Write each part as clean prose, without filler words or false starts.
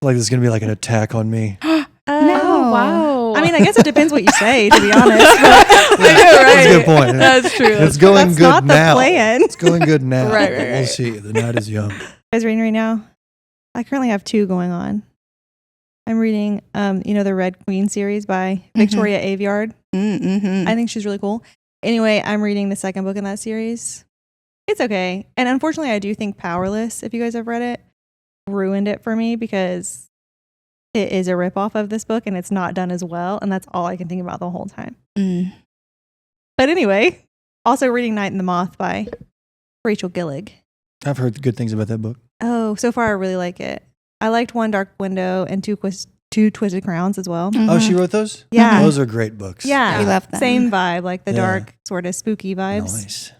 like there's going to be like an attack on me. No. Wow. I mean, I guess it depends what you say, to be honest. That's a good point. That's true. It's going That's good not the now. plan. It's going good now. Right. We'll see. The night is young. You guys reading right now? I currently have 2 going on. I'm reading, the Red Queen series by Victoria Aveyard. Mm-hmm. I think she's really cool. Anyway, I'm reading the second book in that series. It's okay. And unfortunately, I do think Powerless, if you guys have read it, ruined it for me because it is a ripoff of this book and it's not done as well. And that's all I can think about the whole time. But anyway, also reading Night and the Moth by Rachel Gillig. I've heard good things about that book. Oh, so far I really like it. I liked One Dark Window and Two Twisted Crowns as well. Oh, she wrote those? Yeah. Those are great books. Yeah. We love them. Same vibe, like the dark, sort of spooky vibes. Nice.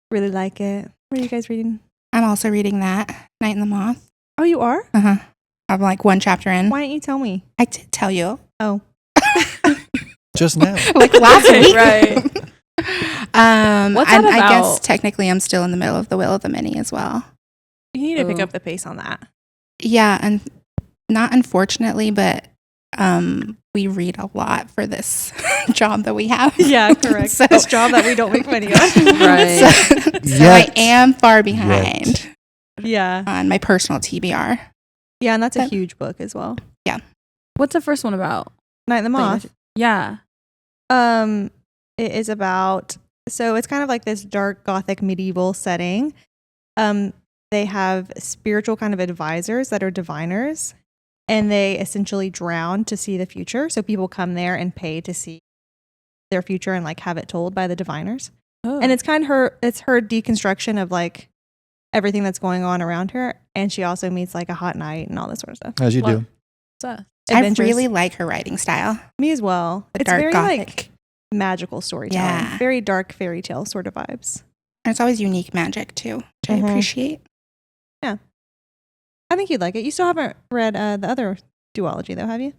Really like it. What are you guys reading? I'm also reading that, Night and the Moth. Oh, you are? Uh-huh. I'm like 1 chapter in. Why didn't you tell me? I did tell you. Oh. Just now. Like last week. Right. What's that I guess about? technically I'm still in the middle of The Will of the Many as well. You need to pick Ooh. up the pace on that. Yeah, and not unfortunately, but we read a lot for this job that we have. Yeah, correct. So- This job that we don't make money on. Right. So I am far behind Yeah. on my personal TBR. Yeah, and that's a But- huge book as well. What's the first one about? Night and the Moth. Yeah. It is about, so it's kind of like this dark gothic medieval setting. They have spiritual kind of advisors that are diviners, and they essentially drown to see the future. So people come there and pay to see their future and like have it told by the diviners. Oh. And it's kind of her deconstruction of like everything that's going on around her. And she also meets like a hot knight and all this sort of stuff. As you What? do. Adventures. I really like her writing style. Me as well. The It's dark very gothic. like magical storytelling. Yeah. Very dark fairy tale sort of vibes. And it's always unique magic too, which I Mhm. appreciate. I think you'd like it. You still haven't read the other duology though, have you?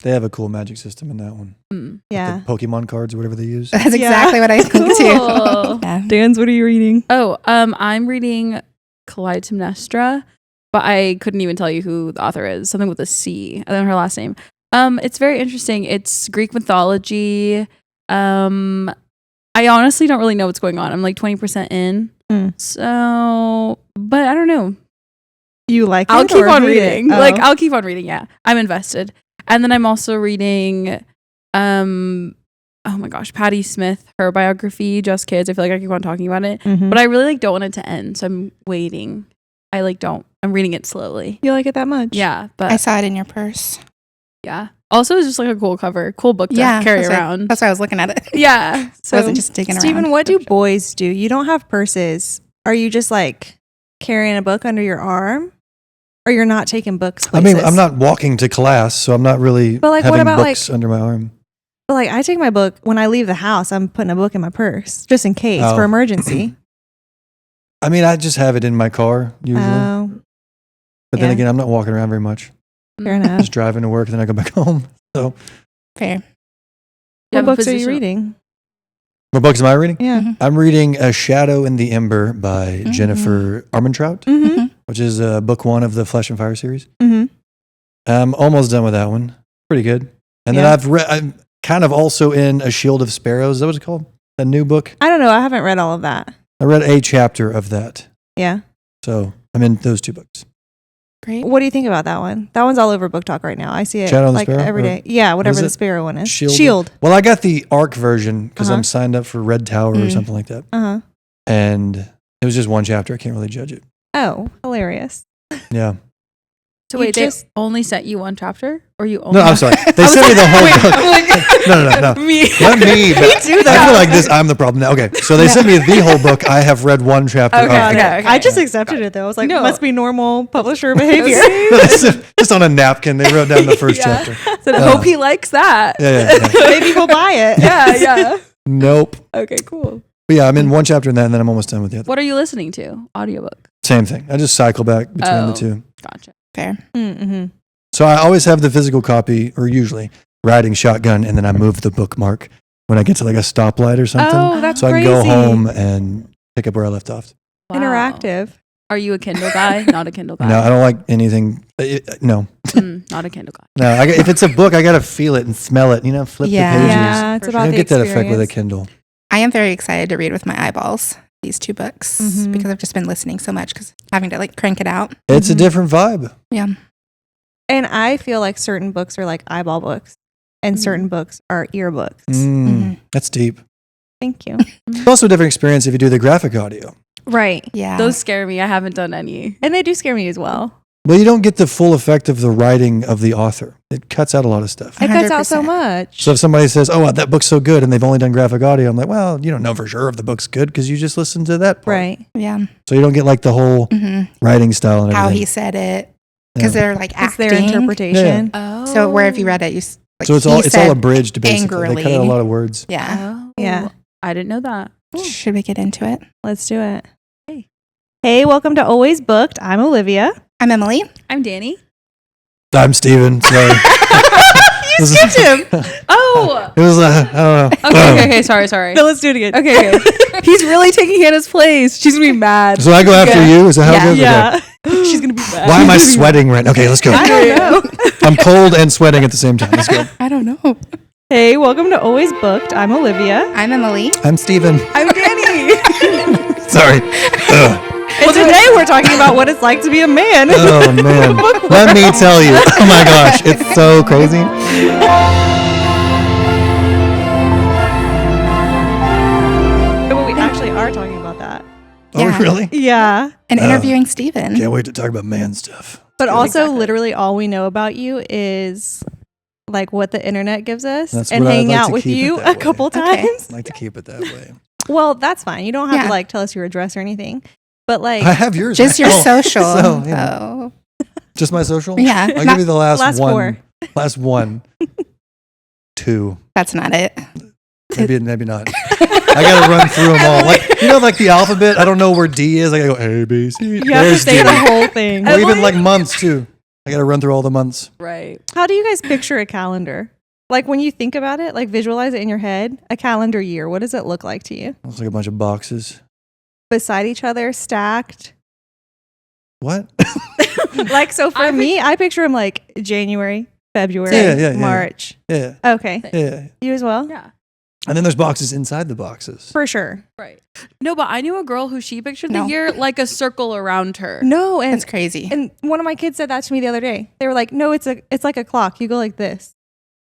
They have a cool magic system in that one. Mm. Yeah. The Pokemon cards or whatever they use. That's Yeah. exactly what I think too. Cool. Yeah. Dan's, what are you reading? Oh, I'm reading Clytemnestra, but I couldn't even tell you who the author is. Something with a C. I don't know her last name. It's very interesting. It's Greek mythology. I honestly don't really know what's going on. I'm like 20% in. So, but I don't know. You like I'll it keep or on hate it? reading. Oh. Like I'll keep on reading. Yeah, I'm invested. And then I'm also reading, oh my gosh, Patti Smith, her biography, Just Kids. I feel like I keep on talking about it, Mhm. but I really like don't want it to end, so I'm waiting. I'm reading it slowly. You like it that much? Yeah, but I saw it in your purse. yeah. Also, it's just like a cool cover, cool book to Yeah, carry that's why- around. That's why I was looking at it. Yeah. So I wasn't just digging Stephen, around. what do boys do? You don't have purses. Are you just like carrying a book under your arm? Or you're not taking books I places? mean, I'm not walking to class, so I'm not really But, like, what having about, books under my arm. But like I take my book when I leave the house, I'm putting a book in my purse just in case Oh. for emergency. I mean, I just have it in my car usually. Oh, But then yeah. again, I'm not walking around very much. fair I'm enough. just driving to work and then I go back home. So, Fair. You have What a books are you position- reading? what books am I reading? Yeah. Mhm. I'm reading A Shadow in the Ember by Mhm. Jennifer Armentrout, Mm-hmm. which is book 1 of the Flesh and Fire series. Mm-hmm. I'm almost done with that one. Pretty good. And Yeah. then I'm kind of also in A Shield of Sparrows. Is that what it's called? A new book. I don't know. I haven't read all of that. I read a chapter of that. Yeah. So I'm in those 2 books. Great. What do you think about that one? That one's all over BookTok right now. I see it Shadow and the like Sparrow? every Or- day. Yeah, whatever is the it? Sparrow one is. Shield. Well, I got the ARC version because Uh-huh. I'm signed up for Red Tower or Mm. something like that. Uh-huh. And it was just 1 chapter. I can't really judge it. Oh, hilarious. Yeah. So You wait, just- they only sent you 1 chapter, or you only? No, I'm sorry. They sent me the whole book. No. Me. Not me. But do that. I feel like this. I'm the problem now. Okay, so they sent me the whole book. I have read 1 chapter. Okay, of it. okay. I just accepted it though. I was like, No. must be normal publisher behavior. Just on a napkin, they wrote down the first Yeah. chapter. So I hope he likes that. Yeah. Maybe we'll buy it. Yeah. Nope. Okay, cool. But yeah, I'm in 1 chapter in that, and then I'm almost done with the other. What are you listening to? Audiobook. Same thing. I just cycle back between Oh. the 2. Gotcha. Fair. Mm-hmm. So I always have the physical copy, or usually riding shotgun, and then I move the bookmark when I get to like a stoplight or something. Oh, that's so I can crazy. go home and pick up where I left off. Wow. Interactive. Are you a Kindle guy? Not a Kindle guy. No, I don't like anything. No. Not a Kindle guy. No, if it's a book, I got to feel it and smell it, flip Yeah. the pages. Yeah, it's For about I don't the get that effect with a experience. Kindle. I am very excited to read with my eyeballs these 2 books Mhm. because I've just been listening so much because having to like crank it out. It's a Mhm. different vibe. Yeah. And I feel like certain books are like eyeball books and certain books are ear books. Mhm. That's deep. Thank you. It's also a different experience if you do the graphic audio. Right. Yeah. Those scare me. I haven't done any. And they do scare me as well. Well, you don't get the full effect of the writing of the author. It cuts out a lot of stuff. It cuts out so 100%. much. So if somebody says, "Oh, that book's so good," and they've only done graphic audio, I'm like, "Well, you don't know for sure if the book's good because you just listened to that part." Right. Yeah. So you don't get like the whole hmm writing style and How everything. he said it because Yeah. they're like It's acting. their interpretation. Oh. So where have you read it? You like, So it's he all said abridged basically. They cut out a angrily. lot of words. Yeah. Oh. Yeah. I didn't know that. Should we get into it? Let's do it. Hey. Hey, welcome to Always Booked. I'm Olivia. I'm Emily. I'm Danny. I'm Steven. Sorry. You skipped him. Oh. It was I don't know. Okay. Sorry. No, let's do it again. Okay. He's really taking Hannah's place. She's gonna be mad. So I go after Yeah. you. Is that how it goes? Yeah. Okay. She's gonna be mad. Why am I sweating right now? Okay, let's go. I don't know. I'm cold and sweating at the same time. Let's go. I don't know. Hey, welcome to Always Booked. I'm Olivia. I'm Emily. I'm Steven. I'm Danny. Sorry. Ugh. And today we're talking about what it's like to be a man. Oh man. Let me tell you. Oh my gosh, it's so crazy. But we actually are talking about that. Oh Yeah. really? Yeah. And Oh. interviewing Steven. Can't wait to talk about man stuff. But also, Exactly. literally, all we know about you is like what the internet gives us That's and what I'd hanging like out to with keep it you that a way. couple Okay. times. I like to keep it that way. Well, that's fine. You don't have Yeah. to like tell us your address or anything. But like, I have yours. Just your now. social. So, yeah. Oh. Just my social? Yeah. I'll Not- give you the last last one. 4. Last one. 2. that's not it. Maybe not. I gotta run through them all. Like like the alphabet. I don't know where D is. I gotta go A, B, C. you have to There's say D. the whole thing. Or even like months too. I gotta run through all the months. Right. How do you guys picture a calendar? Like when you think about it, like visualize it in your head, a calendar year, what does it look like to you? Looks like a bunch of boxes. Beside each other, stacked. What? Like, so for me, I picture them like January, February, Yeah. March. Yeah. Okay. Yeah. You as well? Yeah. And then there's boxes inside the boxes. For sure. Right. No, but I knew a girl who she pictured No. the year like a circle around her. No, and That's crazy. and one of my kids said that to me the other day. They were like, "No, it's like a clock. You go like this."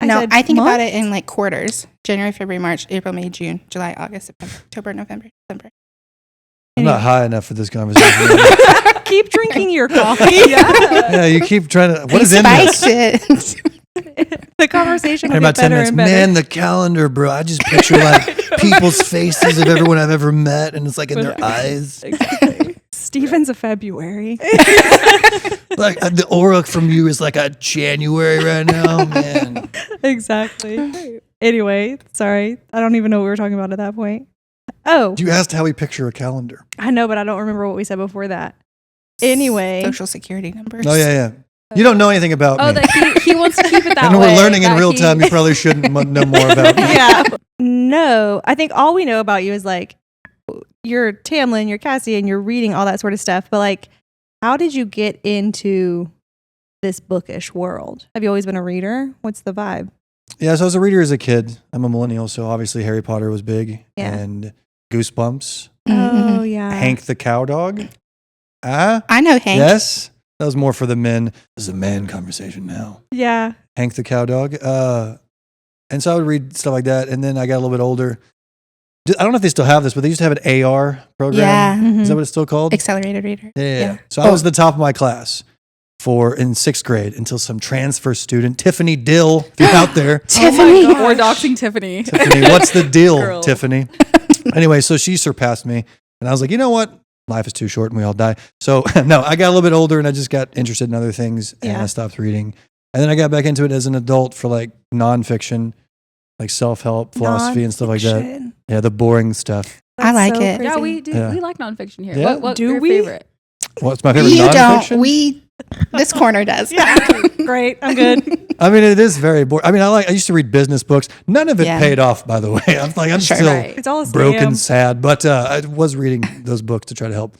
No, said, I think about "Months?" it in like quarters: January, February, March, April, May, June, July, August, September, October, November, December. I'm not high enough for this conversation. Keep drinking your coffee. Yeah, you keep trying to. What is in spiked this? it. The conversation In will about get 10 better minutes. and better. Man, the calendar, bro. I just picture like people's faces of everyone I've ever met, and it's like in their eyes. Exactly. Steven's a February. Like the aura from you is like a January right now, man. Exactly. Anyway, sorry. I don't even know what we were talking about at that point. Oh, You asked how we picture a calendar. I know, but I don't remember what we said before that. Anyway, Social security numbers. Oh yeah. You don't know anything about Oh, me. that he wants to keep it that And way. we're learning in that real he- time. You probably shouldn't know more about me. yeah. No, I think all we know about you is like you're Tamlin, you're Cassie, and you're reading all that sort of stuff. But like, how did you get into this bookish world? Have you always been a reader? What's the vibe? Yeah, so I was a reader as a kid. I'm a millennial, so obviously Harry Potter was big. Yeah. And Goosebumps. Mhm. Oh yeah, Hank the Cow Dog. Ah? I know Hank. Yes? That was more for the men. This is a man conversation now. Yeah. Hank the Cow Dog. And so I would read stuff like that. And then I got a little bit older. I don't know if they still have this, but they used to have an AR program. Yeah. Mhm. Is that what it's still called? Accelerated reader. Yeah. So I was the top of my class in 6th grade until some transfer student, Tiffany Dill, if you're out there. Tiffany. Oh my God. We're doxing Tiffany. Tiffany, what's the deal, Girl. Tiffany? Anyway, so she surpassed me. And I was like, you know what? Life is too short and we all die. So no, I got a little bit older and I just got interested in other things and Yeah. I stopped reading. And then I got back into it as an adult for like nonfiction, like self-help, philosophy and stuff like that. Nonfiction. Yeah, the boring stuff. I like so it. crazy. Yeah, we do. Yeah. We like nonfiction here. Yeah. What Do your we? favorite? What's my favorite You nonfiction? don't. This corner does. Great. I'm good. I mean, it is very boring. I mean, I used to read business books. None of it Yeah. paid off, by the way. I'm Sure. still Right. It's all a broken, scam. sad. But I was reading those books to try to help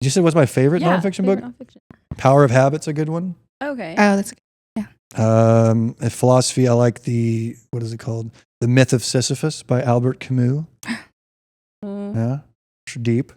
You said what's my favorite nonfiction book? Nonfiction. Power of Habit's a good one. Okay. Oh, that's Philosophy, I like what is it called? The Myth of Sisyphus by Albert Camus. Yeah, it's deep.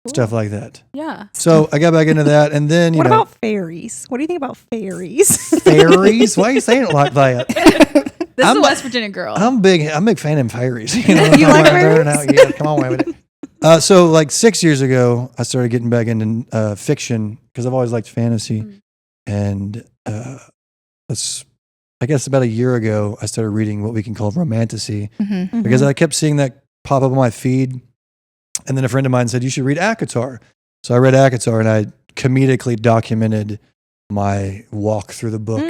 Stuff like that. Yeah. So I got back into that, and then What about fairies? What do you think about fairies? fairies? Why are you saying it like that? This is I'm a West Virginia girl. I'm a big fan of fairies. You know, You like fairies? Yeah, come on with it. So like 6 years ago, I started getting back into fiction because I've always liked fantasy, and I guess about a year ago, I started reading what we can call romantasy because I kept seeing that pop up on my feed. And then a friend of mine said, you should read ACOTAR. So I read ACOTAR and I comedically documented my walk through the book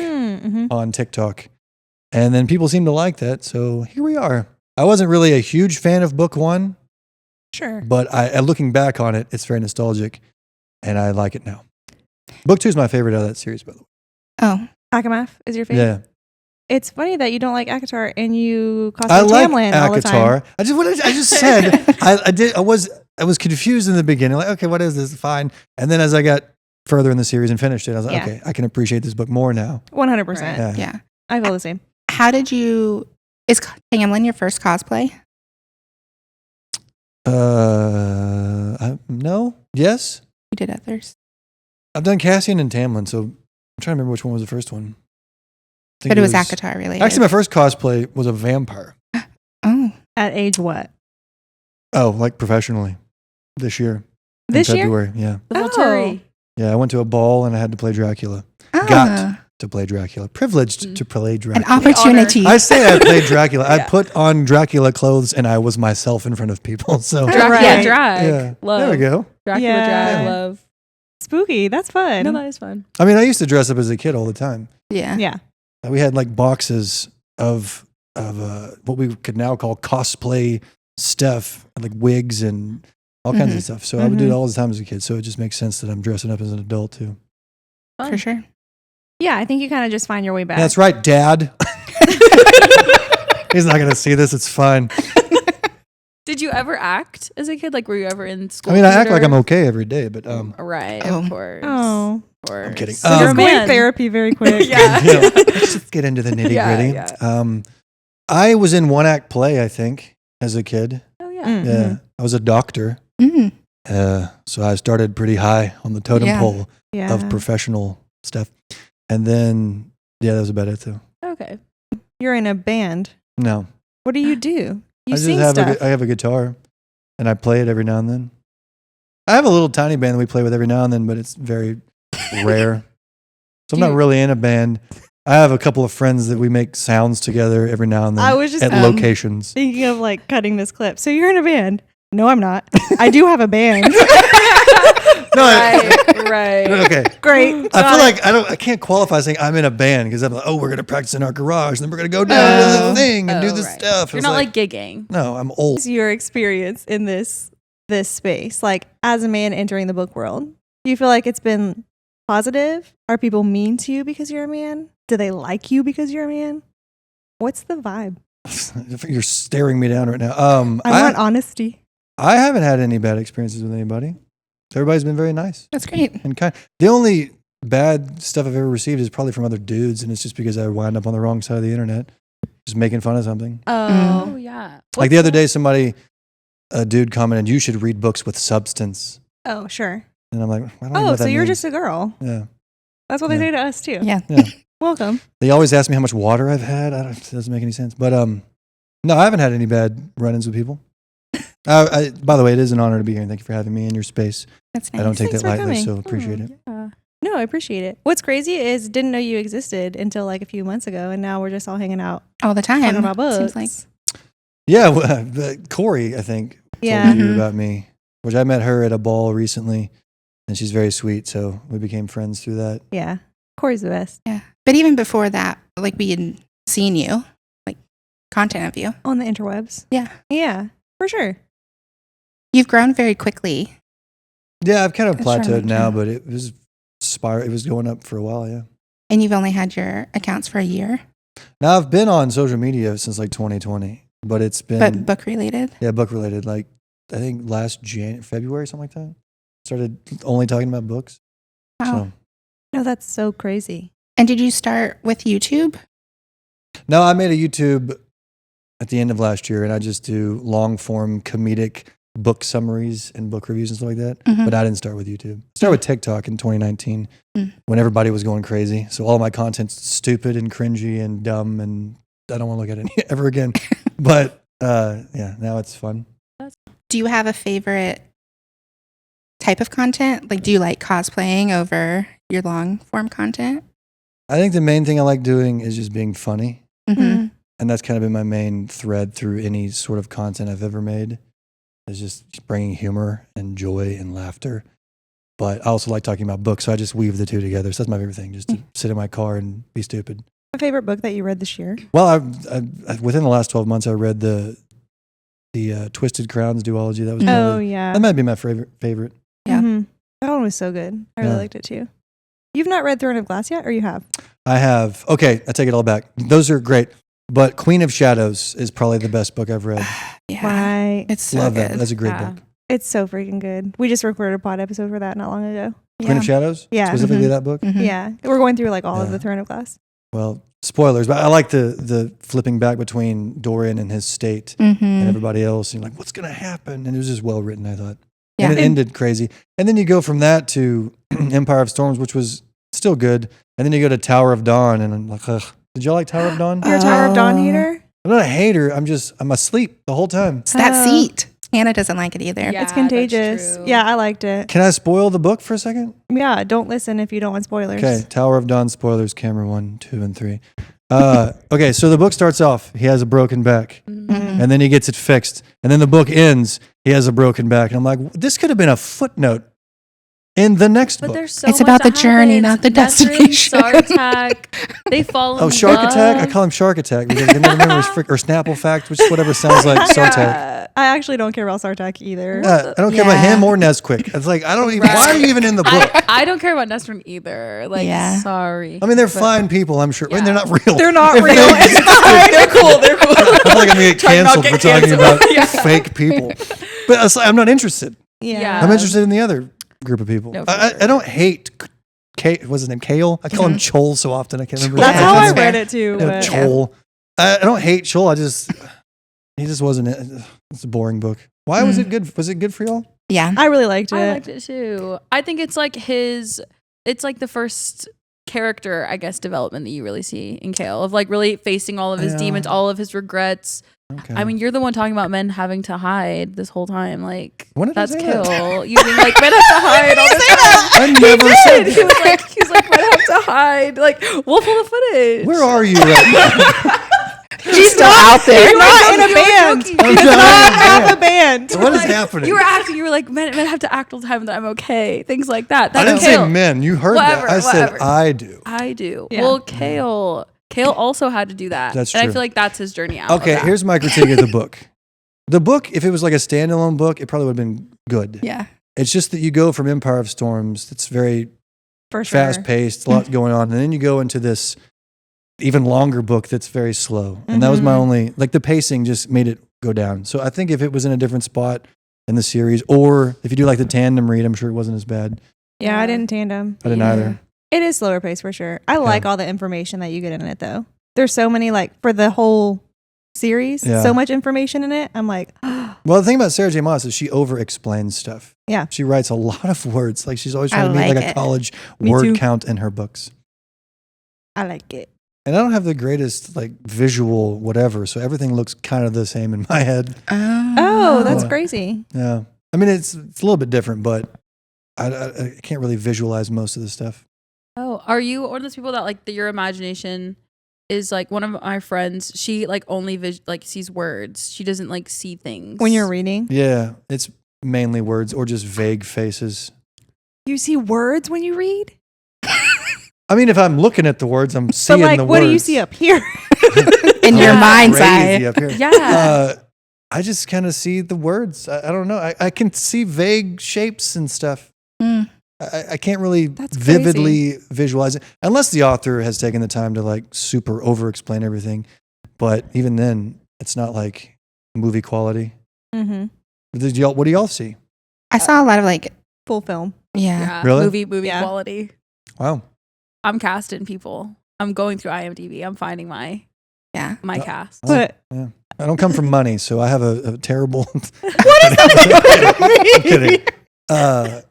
on TikTok. And then people seemed to like that. So here we are. I wasn't really a huge fan of book one. Sure. But looking back on it, it's very nostalgic. And I like it now. Book two is my favorite out of that series, by the way. Oh, Akamath is your favorite? Yeah. It's funny that you don't like ACOTAR and you cosplay I like Tamlin all the time. ACOTAR. I just said I was confused in the beginning. Like, okay, what is this? Fine. And then as I got further in the series and finished it, I was like, okay, I can appreciate this book more now. 100%. yeah. I feel the same. How did you? Is Tamlin your first cosplay? No. Yes. You did others. I've done Cassian and Tamlin, so I'm trying to remember which one was the first one. But it was ACOTAR related. Actually, my first cosplay was a vampire. Oh. At age what? Oh, like professionally this year. This in year? February, yeah. The Volturi. Yeah, I went to a ball and I had to play Dracula. Ah. Got to play Dracula. Privileged to play An Dracula. opportunity. I say I played Dracula. I put on Dracula clothes and I was myself in front of people. So Dracula Right. drag. yeah, Love. there we go. Dracula Yeah. drag. Love. Spooky. That's fun. No, that is fun. I mean, I used to dress up as a kid all the time. Yeah. Yeah. We had like boxes of what we could now call cosplay stuff, like wigs and all kinds of stuff. So I would do it all the time as a kid. So it just makes sense that I'm dressing up as an adult too. Fun. For sure. Yeah, I think you kind of just find your way back. That's right, Dad. He's not going to see this. It's fine. Did you ever act as a kid? Like, were you ever in school? I mean, I act like theater? I'm okay every day, but Right, Oh. of course. Oh. Of course. I'm kidding. So You're you're a going man. therapy very quick. Yeah. you know, let's just get into the nitty gritty. Yeah. I was in one act play, I think, as a kid. Oh, yeah. Mm. Yeah, I was a doctor. Mm. So I started pretty high on the totem Yeah. pole Yeah. of professional stuff. And then, that was about it too. Okay. You're in a band. No. What do? You I just sing have stuff. I have a guitar and I play it every now and then. I have a little tiny band that we play with every now and then, but it's very rare. So I'm not really in a band. I have a couple of friends that we make sounds together every now and then I was just at locations. thinking of like cutting this clip. So you're in a band. No, I'm not. I do have a band. No, Right. okay. Great. I feel like I can't qualify saying I'm in a band because I'm like, we're gonna practice in our garage, and then we're gonna go down to the thing and do this right. stuff. You're It's not like gigging. no, I'm old. What's your experience in this space? Like as a man entering the book world, do you feel like it's been positive? Are people mean to you because you're a man? Do they like you because you're a man? What's the vibe? You're staring me down right now. I want honesty. I haven't had any bad experiences with anybody. Everybody's been very nice That's great. and kind. The only bad stuff I've ever received is probably from other dudes, and it's just because I wound up on the wrong side of the internet, just making fun of something. Oh, yeah. Like the other day, a dude commented, "You should read books with substance," Oh, sure. and I'm like, I don't know Oh, what so that you're means. just a girl. Yeah. That's what they Yeah. say to us too. Yeah. Welcome. They always ask me how much water I've had. It doesn't make any sense. But no, I haven't had any bad run-ins with people. By the way, it is an honor to be here, and thank you for having me in your space. That's nice. I don't take Thanks that for lightly, coming. so appreciate it. Yeah. No, I appreciate it. What's crazy is didn't know you existed until like a few months ago, and now we're just all hanging out all the time. talking about books. Seems like Yeah, Corey, I think, Yeah. told you Mhm. about me, which I met her at a ball recently, and she's very sweet, so we became friends through that. Yeah. Corey's the best. yeah. But even before that, like we had seen you, like content of you. On the interwebs. Yeah. Yeah, for sure. You've grown very quickly. Yeah, I've kind of That's trying to plateaued make now, sure. but it was it was going up for a while, yeah. And you've only had your accounts for a year, Now, I've been on social media since like 2020, but it's been but book related. book related, like I think last February, something like that. started only talking about books. Wow. So. No, that's so crazy. And did you start with YouTube? No, I made a YouTube at the end of last year, and I just do long form comedic book summaries and book reviews and stuff like that. Mhm. But I didn't start with YouTube. I started with TikTok in 2019 when everybody was going crazy. So all my content's stupid and cringy and dumb, and I don't want to look at it ever again. But yeah, now it's fun. Do you have a favorite type of content? Like, do you like cosplaying over your long form content? I think the main thing I like doing is just being funny. Mm-hmm. And that's kind of been my main thread through any sort of content I've ever made, is just bringing humor and joy and laughter. But I also like talking about books, so I just weave the two together. So that's my favorite thing, just to sit in my car and be stupid. My favorite book that you read this year? Well, I within the last 12 months, I read the Twisted Crowns duology. That was probably, yeah. that might be my favorite. Yeah. Mhm. That one was so good. I really Yeah. liked it too. You've not read Throne of Glass yet, or you have? I have. Okay, I take it all back. Those are great. But Queen of Shadows is probably the best book I've read. Yeah. Right. It's so Love good. that. That's a great Yeah. book. It's so freaking good. We just recorded a pod episode for that not long ago. Queen of Shadows? Yeah. Specifically Mhm. that book? Mhm. Yeah. We're going through like all of Yeah. the Throne of Glass. Well, spoilers, but I like the flipping back between Dorian and his state Mhm. and everybody else. And you're like, what's going to happen? And it was just well written, I thought. Yeah. And it ended crazy. And then you go from that to Empire of Storms, which was still good. And then you go to Tower of Dawn, and I'm like, ugh. Did y'all like Tower of Dawn? You're a Tower of Dawn Oh. hater? I'm not a hater. I'm asleep the whole time. It's that Oh. seat. Hannah doesn't like it either. Yeah, It's that's contagious. true. Yeah, I liked it. Can I spoil the book for a second? Yeah, don't listen if you don't want spoilers. Okay, Tower of Dawn spoilers, camera 1, 2, and 3. Okay, so the book starts off. He has a broken back, Mhm. Mhm. and then he gets it fixed. And then the book ends. He has a broken back, and I'm like, this could have been a footnote in the next But book. there's so It's much about that the journey, happens. not the Nesrin, destination. Sartak, they fall in Oh, Shark love. Attack? I call him Shark Attack because I never remember his or Snapple Fact, which is whatever sounds like Sartak. Yeah, I actually don't care about Sartak either. I don't care about Yeah. him or Nesquik. It's like, I don't even, Right. why are you even in the book? I don't care about Nesrin either. Like, Yeah. sorry. I mean, they're But- fine people, I'm sure. I mean, they're Yeah. not real. They're not If real. they- It's fine. They're cool. They're cool. I feel like I'm going to get Try not canceled get for talking canceled. about Yeah. fake people. But it's like, I'm not interested. Yeah. I'm interested in the other group of people. No, for I sure. don't hate, what's his name, Kale? I call him Chol so often, I can't remember. That's his how I name. read it too. No, but- Chol. I don't hate Chol. He just wasn't it. It's a boring book. Why was it good? Was it good for y'all? Yeah. I really liked it. I liked it too. I think it's like it's like the first character, I guess, development that you really see in Kale of like really facing all of his Yeah. demons, all of his regrets. Okay. I mean, you're the one talking about men having to hide this whole time. Like, When did I that's say that? Kale. You being like, men have to hide all the time. I never said He was like, men have to hide. Like, we'll pull the footage. Where are you right now? She's still out there. He's not in a band. joking. I'm He does not not in a have band. a band. So what is Like, happening? You were acting. You were like, men have to act all the time that I'm okay. Things like that. I That's didn't Kale. say men. You heard Whatever, that. I said whatever. I do. I do. Yeah. Well, Kale also had to do that. That's and true. I feel like that's his journey out. of Okay, that. here's my critique of the book. The book, if it was like a standalone book, it probably would have been good. Yeah. It's just that you go from Empire of Storms, that's very For sure. fast paced, a lot going on, and then you go into this even longer book that's very slow. And that was my Mhm. only, like the pacing just made it go down. So I think if it was in a different spot in the series, or if you do like the tandem read, I'm sure it wasn't as bad. Yeah, I didn't tandem. I didn't Yeah. either. It is slower paced for sure. I like all the information that you get in it though. There's so many like for the whole series, Yeah. so much information in it. I'm like, Well, the thing about Sarah J. Maas is she over explains stuff. Yeah. She writes a lot of words. Like she's always I trying to meet like like a it. college Me word too. count in her books. I like it. And I don't have the greatest like visual whatever, so everything looks kind of the same in my head. Oh, that's Yeah. crazy. Yeah, I mean it's a little bit different, but I can't really visualize most of the stuff. Oh, are you one of those people that like your imagination is like one of my friends? She like only sees words. She doesn't like see things When you're reading, Yeah, it's mainly words or just vague faces. you see words when you read. I mean, if I'm looking at the words, I'm seeing But like, the what words. do you see up here? In your Yeah. mind's Crazy eye. up here. Yeah. I just kind of see the words. I don't know. I can see vague shapes and stuff. Mm. I can't really That's vividly visualize it unless the author has taken the time to like super over explain everything. But even then, it's not like movie quality. Mm-hmm. What do y'all see? I saw a lot of like full film. Yeah. Really? Movie Yeah. quality. Wow. I'm casting people. I'm going through IMDb. I'm finding my Yeah. cast. But Yeah. I don't come from money, so I have a terrible. what does that I'm kidding.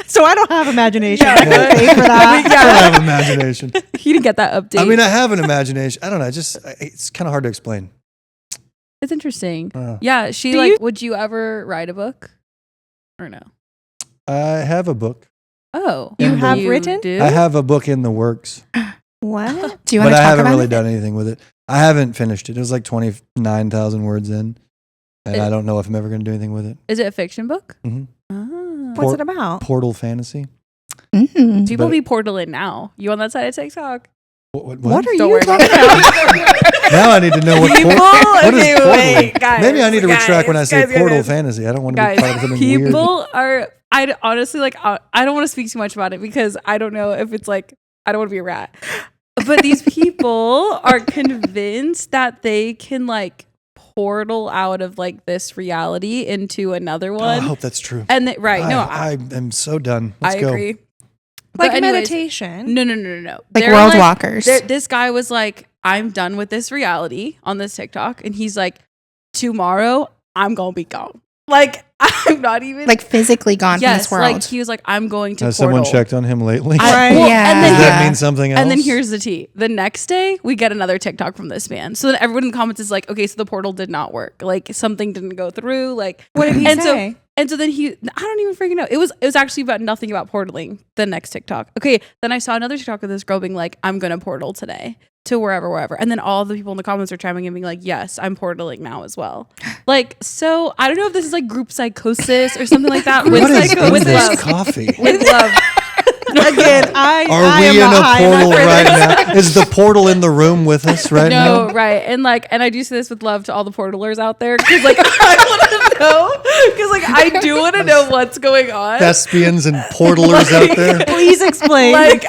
So I don't have imagination. Yeah. I can pay for that. I don't have imagination. He didn't get that update. I mean, I have an imagination. I don't know. It's kind of hard to explain. it's interesting. Uh, Yeah, she Do like. you- Would you ever write a book? Or no? I have a book. Oh, You have written? Do? I have a book in the works, What? Do you but want to I talk haven't about really it? done anything with it. I haven't finished it. It was like 29,000 words in, and It- I don't know if I'm ever going to do anything with it. Is it a fiction book? Mhm. Oh. What's it about? Portal fantasy. Mm. People but- be portaling now. You on that side of TikTok? What are Don't you worry about talking about? it. Now I need to know what People, what is okay, portal? wait, guys, Maybe I need to retract when I say guys, portal guys. fantasy. I don't want to be Guys, part of something weird. people are. I honestly like. I don't want to speak too much about it because I don't know if it's like. I don't want to be a rat. But these people are convinced that they can like portal out of like this reality into another Oh, I one. hope that's true. And no, I am so done. Let's I go. agree. Like But anyways, meditation. No. Like They're world walkers. This guy was like, I'm done with this reality on this TikTok. And he's like, tomorrow I'm going to be gone. Like, I'm not even. Like physically gone from this world. Like he was like, I'm going to Has portal. someone checked on him lately? Right. Yeah. And Does then, that mean something else? and then here's the tea. The next day, we get another TikTok from this man. So then everyone in the comments is like, okay, so the portal did not work. Like something didn't go through. Like What did he and say? so then I don't even freaking know. It was actually about nothing about portaling. The next TikTok. Okay, then I saw another TikTok of this girl being like, I'm gonna portal today to wherever. And then all the people in the comments are chiming in being like, yes, I'm portaling now as well. Like, so I don't know if this is like group psychosis or something like that. what is in with this love. coffee? With love. Again, I Are we am in not a high portal enough for right now? Is the portal in the room with us right No, now? right. And I do say this with love to all the portalers out there because like I want to know because like I do want to know what's going on. Thespians and portalers out there. Please explain. Like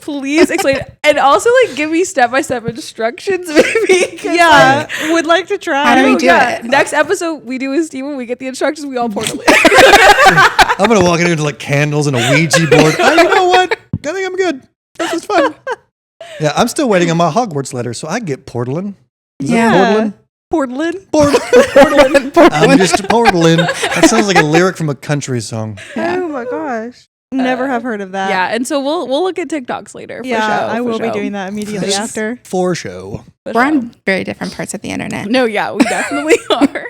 please explain and also like give me step-by-step instructions maybe. 'cause, yeah, would like to try. How do we like, do yeah, it? next episode we do with Steven, we get the instructions, we all portal it. I'm gonna walk in into like candles and a Ouija board. Oh, you know what? I think I'm good. This is fun. Yeah, I'm still waiting on my Hogwarts letter, so I get portaling. Is Yeah. that Portland. portaling? I'm just portaling. That sounds like a lyric from a country song. Oh my gosh. Never have heard of that. Yeah, and so we'll look at TikToks later. For Yeah, show, I for will be show, doing that immediately Just after. For show. for We're show. on very different parts of the internet. No, yeah, we definitely are.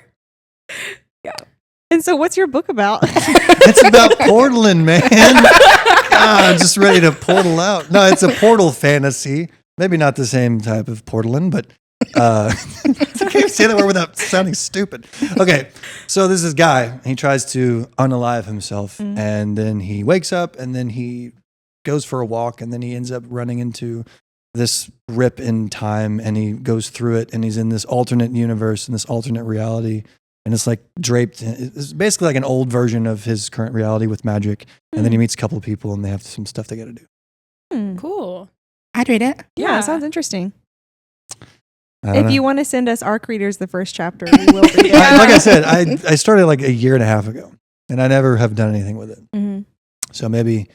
And so what's your book about? It's about portaling, man. I'm just ready to portal out. No, it's a portal fantasy. Maybe not the same type of portaling, but I can't say that word without sounding stupid. Okay, so this is guy. He tries to unalive himself, and then he wakes up, and then he goes for a walk, and then he ends up running into this rip in time, and he goes through it, and he's in this alternate universe, in this alternate reality. And it's like draped. It's basically like an old version of his current reality with magic. And then he meets a couple of people and they have some stuff they got to do. Cool. I'd read it. Yeah, sounds interesting. I don't If know. you want to send us ARC readers the first chapter, we will read it. Like I said, I started like a year and a half ago and I never have done anything with it. Mhm. So maybe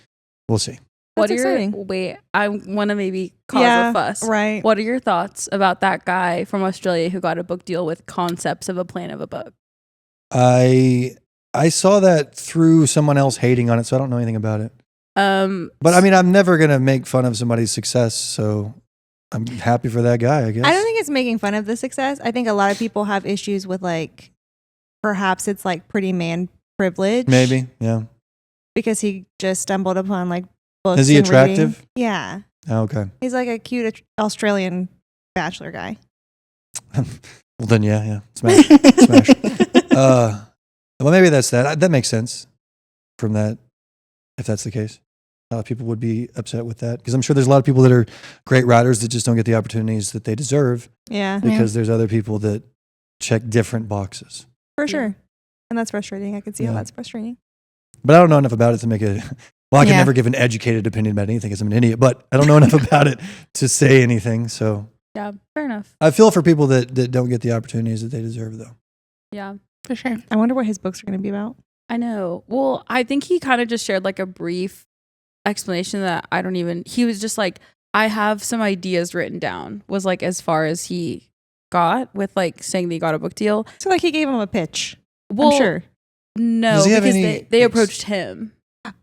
we'll see. What That's are your exciting. wait? I want to maybe cause Yeah, a fuss. right. What are your thoughts about that guy from Australia who got a book deal with concepts of a plan of a book? I saw that through someone else hating on it, so I don't know anything about it. But I mean, I'm never going to make fun of somebody's success. So I'm happy for that guy, I guess. I don't think it's making fun of the success. I think a lot of people have issues with like, perhaps it's like pretty man privilege. Maybe, yeah. Because he just stumbled upon like books. Is he and reading. attractive? Yeah. Oh, okay. He's like a cute Australian bachelor guy. Well, then, yeah. Smash. Smash. Well, maybe that's that. That makes sense from that, if that's the case. A lot of people would be upset with that because I'm sure there's a lot of people that are great writers that just don't get the opportunities that they deserve Yeah, because there's other people that check different boxes. for sure. And that's frustrating. I can see how Yeah. that's frustrating. But I don't know enough about it to make a. Well, I can Yeah. never give an educated opinion about anything because I'm an idiot, but I don't know enough about it to say anything. So Yeah, fair enough. I feel for people that don't get the opportunities that they deserve, though. Yeah. For sure. I wonder what his books are going to be about. I know. Well, I think he kind of just shared like a brief explanation that he was just like, I have some ideas written down, was like as far as he got with like saying that he got a book deal. So like he gave him a pitch. Well, I'm sure. No, Does he have because any they approached him.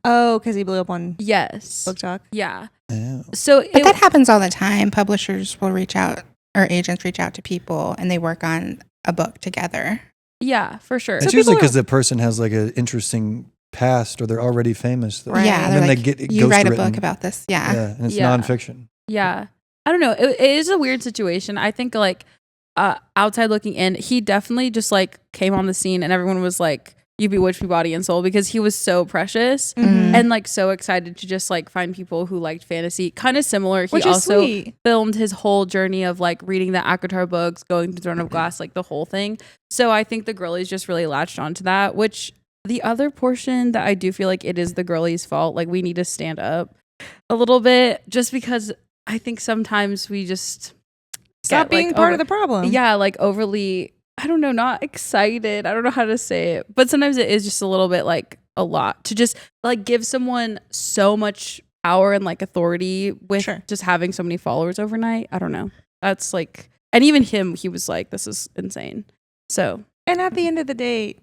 Oh, because he blew up on Yes. BookTok. Yeah. Yeah. So But that happens all the time. Publishers will reach out, or agents reach out to people, and they work on a book together. yeah, for sure. It's usually because the person has like an interesting past or they're already famous. Though. Right. Yeah, And they're then like, they get it you write a ghostwritten. book about this. Yeah. Yeah, and it's Yeah. nonfiction. Yeah. I don't know. It is a weird situation. I think like outside looking in, he definitely just like came on the scene and everyone was like, you bewitched me body and soul, because he was so precious Mhm. and like so excited to just like find people who liked fantasy. Kind of similar. He Which is also sweet. filmed his whole journey of like reading the ACOTAR books, going to Throne of Glass, like the whole thing. So I think the girlies just really latched onto that, which the other portion that I do feel like it is the girlies' fault. Like we need to stand up a little bit, just because I think sometimes we just Stop get, being like, part of the problem. yeah, like overly, I don't know, not excited. I don't know how to say it, but sometimes it is just a little bit like a lot to just like give someone so much power and like authority with Sure. just having so many followers overnight. I don't know. That's like, and even him, he was like, this is insane. So, And at the end of the day,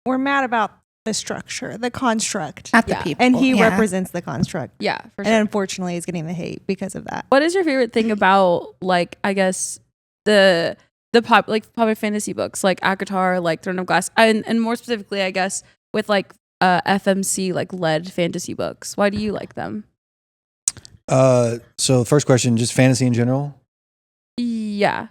we're mad about the structure, the construct. Not the Yeah. people. And he yeah. represents the construct. yeah, for And sure. unfortunately is getting the hate because of that. What is your favorite thing about like, I guess the popular fantasy books like ACOTAR, like Throne of Glass, and more specifically, I guess with like FMC like led fantasy books? Why do you like them? So first question, just fantasy in general. Yeah.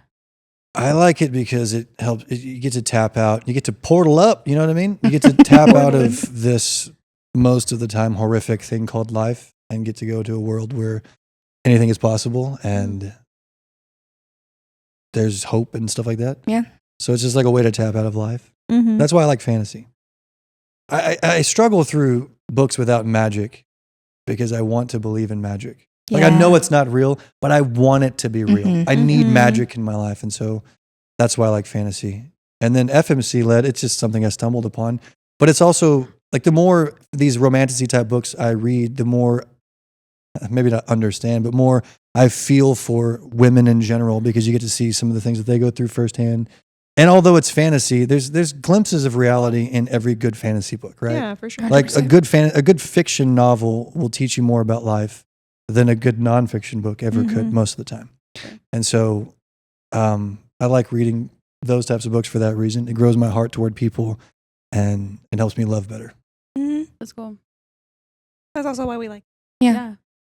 I like it because it helps. You get to tap out. You get to portal up. You know what I mean? You get to tap out of this most of the time horrific thing called life and get to go to a world where anything is possible and there's hope and stuff like that. Yeah. So it's just like a way to tap out of life. Mm-hmm. That's why I like fantasy. I struggle through books without magic because I want to believe in magic. Like I know it's not real, but I want it to be real. Mhm. I need Mhm. magic in my life. And so that's why I like fantasy. And then FMC led, it's just something I stumbled upon. But it's also like the more these romantasy type books I read, the more, maybe not understand, but more I feel for women in general because you get to see some of the things that they go through firsthand. And although it's fantasy, there's glimpses of reality in every good fantasy book, right? Yeah, for sure. Like a 100%. good fiction novel will teach you more about life than a good nonfiction book ever could Mhm. most of the time. Sure. And so I like reading those types of books for that reason. It grows my heart toward people and it helps me love better. Mhm. That's cool. That's also why we like. Yeah.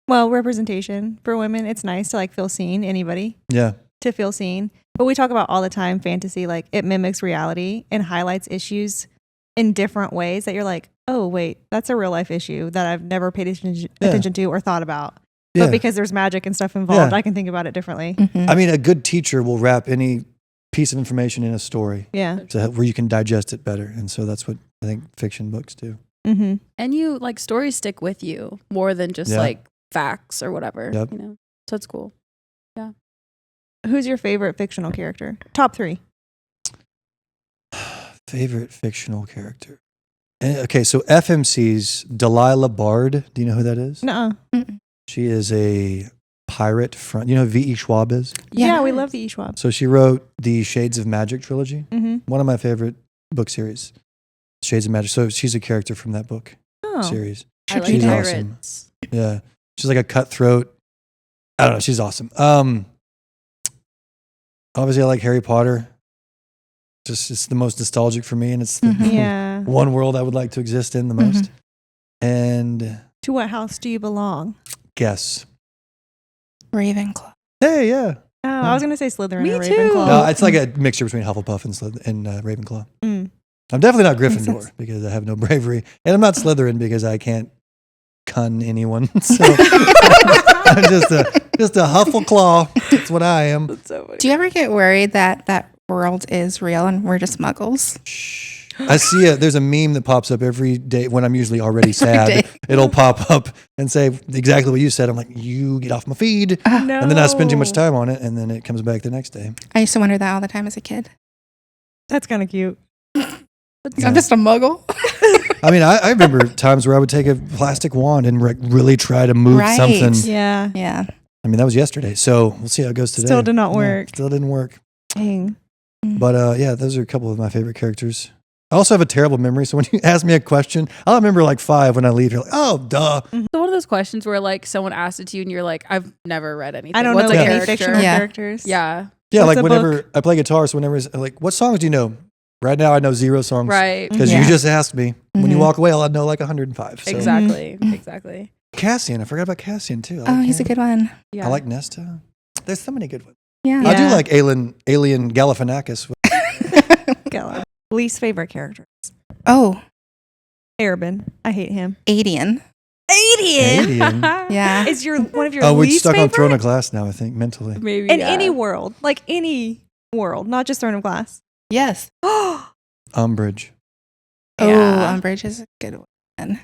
Well, representation for women. It's nice to like feel seen. Anybody Yeah. to feel seen. But we talk about all the time fantasy, like it mimics reality and highlights issues in different ways that you're like, oh wait, that's a real life issue that I've never paid attention to or thought about. Yeah. But because there's magic and stuff involved, Yeah. I can think about it differently. Mhm. I mean, a good teacher will wrap any piece of information in a story Yeah. where you can digest it better. And so that's what I think fiction books do. Mm-hmm. And you like stories stick with you more than just Yeah. like facts or whatever. Yep. You know, so it's cool. Who's your favorite fictional character? Top 3. Favorite fictional character. Okay, so FMC's Delilah Bard. Do you know who that is? Nuh-uh. She is a pirate from, you know who V.E. Schwab is? Yeah, we love the Schwab. So she wrote the Shades of Magic trilogy. Mm-hmm. One of my favorite book series, Shades of Magic. So she's a character from that book Oh. series. I like She's pirates. awesome. Yeah. She's like a cutthroat. I don't know. She's awesome. Obviously, I like Harry Potter. Just it's the most nostalgic for me, and it's the Mhm. Yeah. one world I would like to exist in the Mhm. most. And To what house do you belong? guess. Ravenclaw. Hey, yeah. Oh, I was going to say Slytherin Me or too. Ravenclaw. No, it's like a mixture between Hufflepuff and Ravenclaw. Mm. I'm definitely not Makes Gryffindor sense. because I have no bravery, and I'm not Slytherin because I can't cun anyone. So I'm just a Huffleclaw. That's what I am. That's so funny. Do you ever get worried that that world is real and we're just muggles? Shh. I see there's a meme that pops up every day when I'm usually already sad. day. It'll pop up and say exactly what you said. I'm like, you get off my feed. No. And then I spend too much time on it, and then it comes back the next day. I used to wonder that all the time as a kid. That's kind of cute. I'm just a muggle. I mean, I remember times where I would take a plastic wand and really try to move Right. something. Yeah. Yeah. I mean, that was yesterday. So we'll see how it goes today. Still did not Yeah, work. still didn't work. Dang. But yeah, those are a couple of my favorite characters. I also have a terrible memory. So when you ask me a question, I'll remember like 5 when I leave. You're like, oh, duh. So one of those questions where like someone asks it to you and you're like, I've never read anything. I don't What's know a any character? fictional Yeah. characters. Yeah. Yeah, What's like a whenever book? I play guitar, so whenever it's like, what songs do you know? Right now, I know 0 songs. Right. Because Yeah. you just asked me. When you Mhm. walk away, I'll know like 105. So. Exactly. Exactly. Cassian. I forgot about Cassian too. I Oh, like he's a him. good one. Yeah. I like Nesta. There's so many good ones. Yeah. I do Yeah. like Alien Galifianakis. Go. Least favorite character. Oh, Arabin. I hate him. Adian. Alien. Yeah. Is your one of your Oh, we're least stuck favorite? on Throne of Glass now, I think, mentally. Maybe In yeah. any world. Like any world. Not just Throne of Glass. Yes. Umbridge. Oh, Yeah. Umbridge is a good one.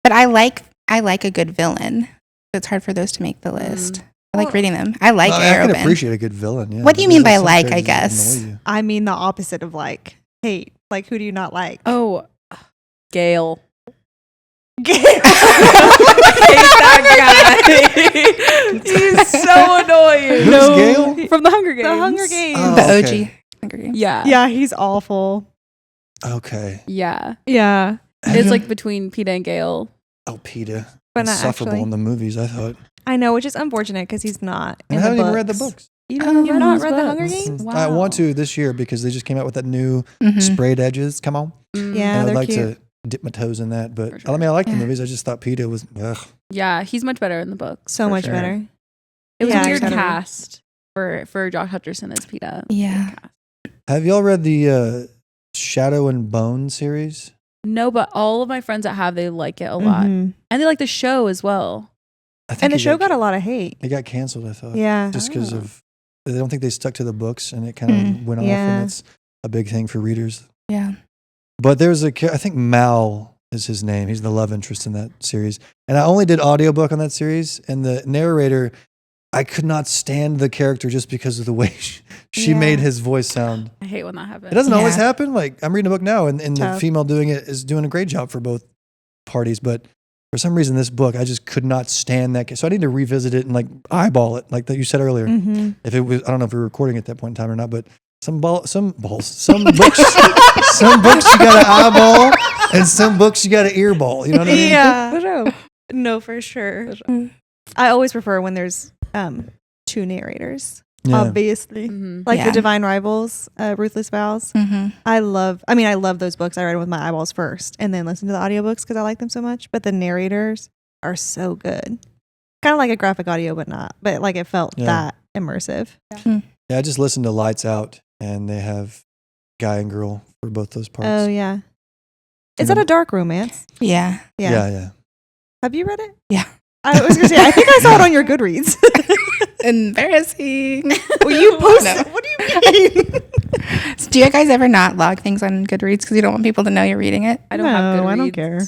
But I like a good villain. It's hard for those to make the list. I like Well, reading them. I like I can Arabin. appreciate a good villain. Yeah. What do you There's mean by some like, I characters that guess? annoy you. I mean the opposite of like hate. Like who do you not like? Oh, Gale. He's so annoying. Who's Gale? From the Hunger Games. The Hunger Games. Oh, The okay. OG. Hunger Games. Yeah. Yeah, he's awful. Okay. Yeah. Yeah. It's like between Peeta and Gale. Oh, PETA. But not Insufferable actually. in the movies, I thought. I know, which is unfortunate because he's not. And in I haven't the even read the books. books. You've You've not read The Hunger books? Games? I want to this year because they just came out with that new Mhm. sprayed edges. Come on. Yeah, And I'd they're like cute. to dip my toes in that. But For sure. I mean, I like the Yeah. movies. I just thought PETA was, ugh. Yeah, he's much better in the books. So for much sure. better. It was Yeah, a weird totally. cast for Josh Hutcherson as Peeta. Yeah. Weird cast. Have y'all read the Shadow and Bone series? No, but all of my friends that have, they like it a lot. Mhm. And they like the show as well. I think And the it show got a lot of hate. It got canceled, I thought. Yeah. Just because Oh. of, I don't think they stuck to the books and it kind of Mm. went off. Yeah. And it's a big thing for readers. Yeah. But there's I think Mal is his name. He's the love interest in that series. And I only did audiobook on that series. And the narrator, I could not stand the character just because of the way she Yeah. made his voice sound. I hate when that happens. It doesn't always Yeah. happen. Like I'm reading a book now and the Tough. female doing it is doing a great job for both parties. But for some reason, this book, I just could not stand that. So I need to revisit it and like eyeball it, like that you said earlier. Mm-hmm. If it was, I don't know if we were recording at that point in time or not, but some books, some books you got to eyeball and some books you got to earball. You know what I mean? Yeah. For sure. No, for sure. Mm. I always prefer when there's 2 narrators. Yeah. Obviously. Mhm. Like Yeah. The Divine Rivals, Ruthless Vows. Mm-hmm. I love those books. I read them with my eyeballs first and then listen to the audiobooks because I like them so much. But the narrators are so good. Kind of like a graphic audio, but not. But like it felt Yeah. that immersive. Yeah, I just listened to Lights Out and they have guy and girl for both those parts. Oh, yeah. Is And that a dark romance? Yeah. Yeah. Have you read it? Yeah. I was going to say, I think I saw it on your Goodreads. Embarrassing. Well, you posted. No. What do you mean? Do you guys ever not log things on Goodreads because you don't want people to know you're reading it? I don't have No, good I don't care.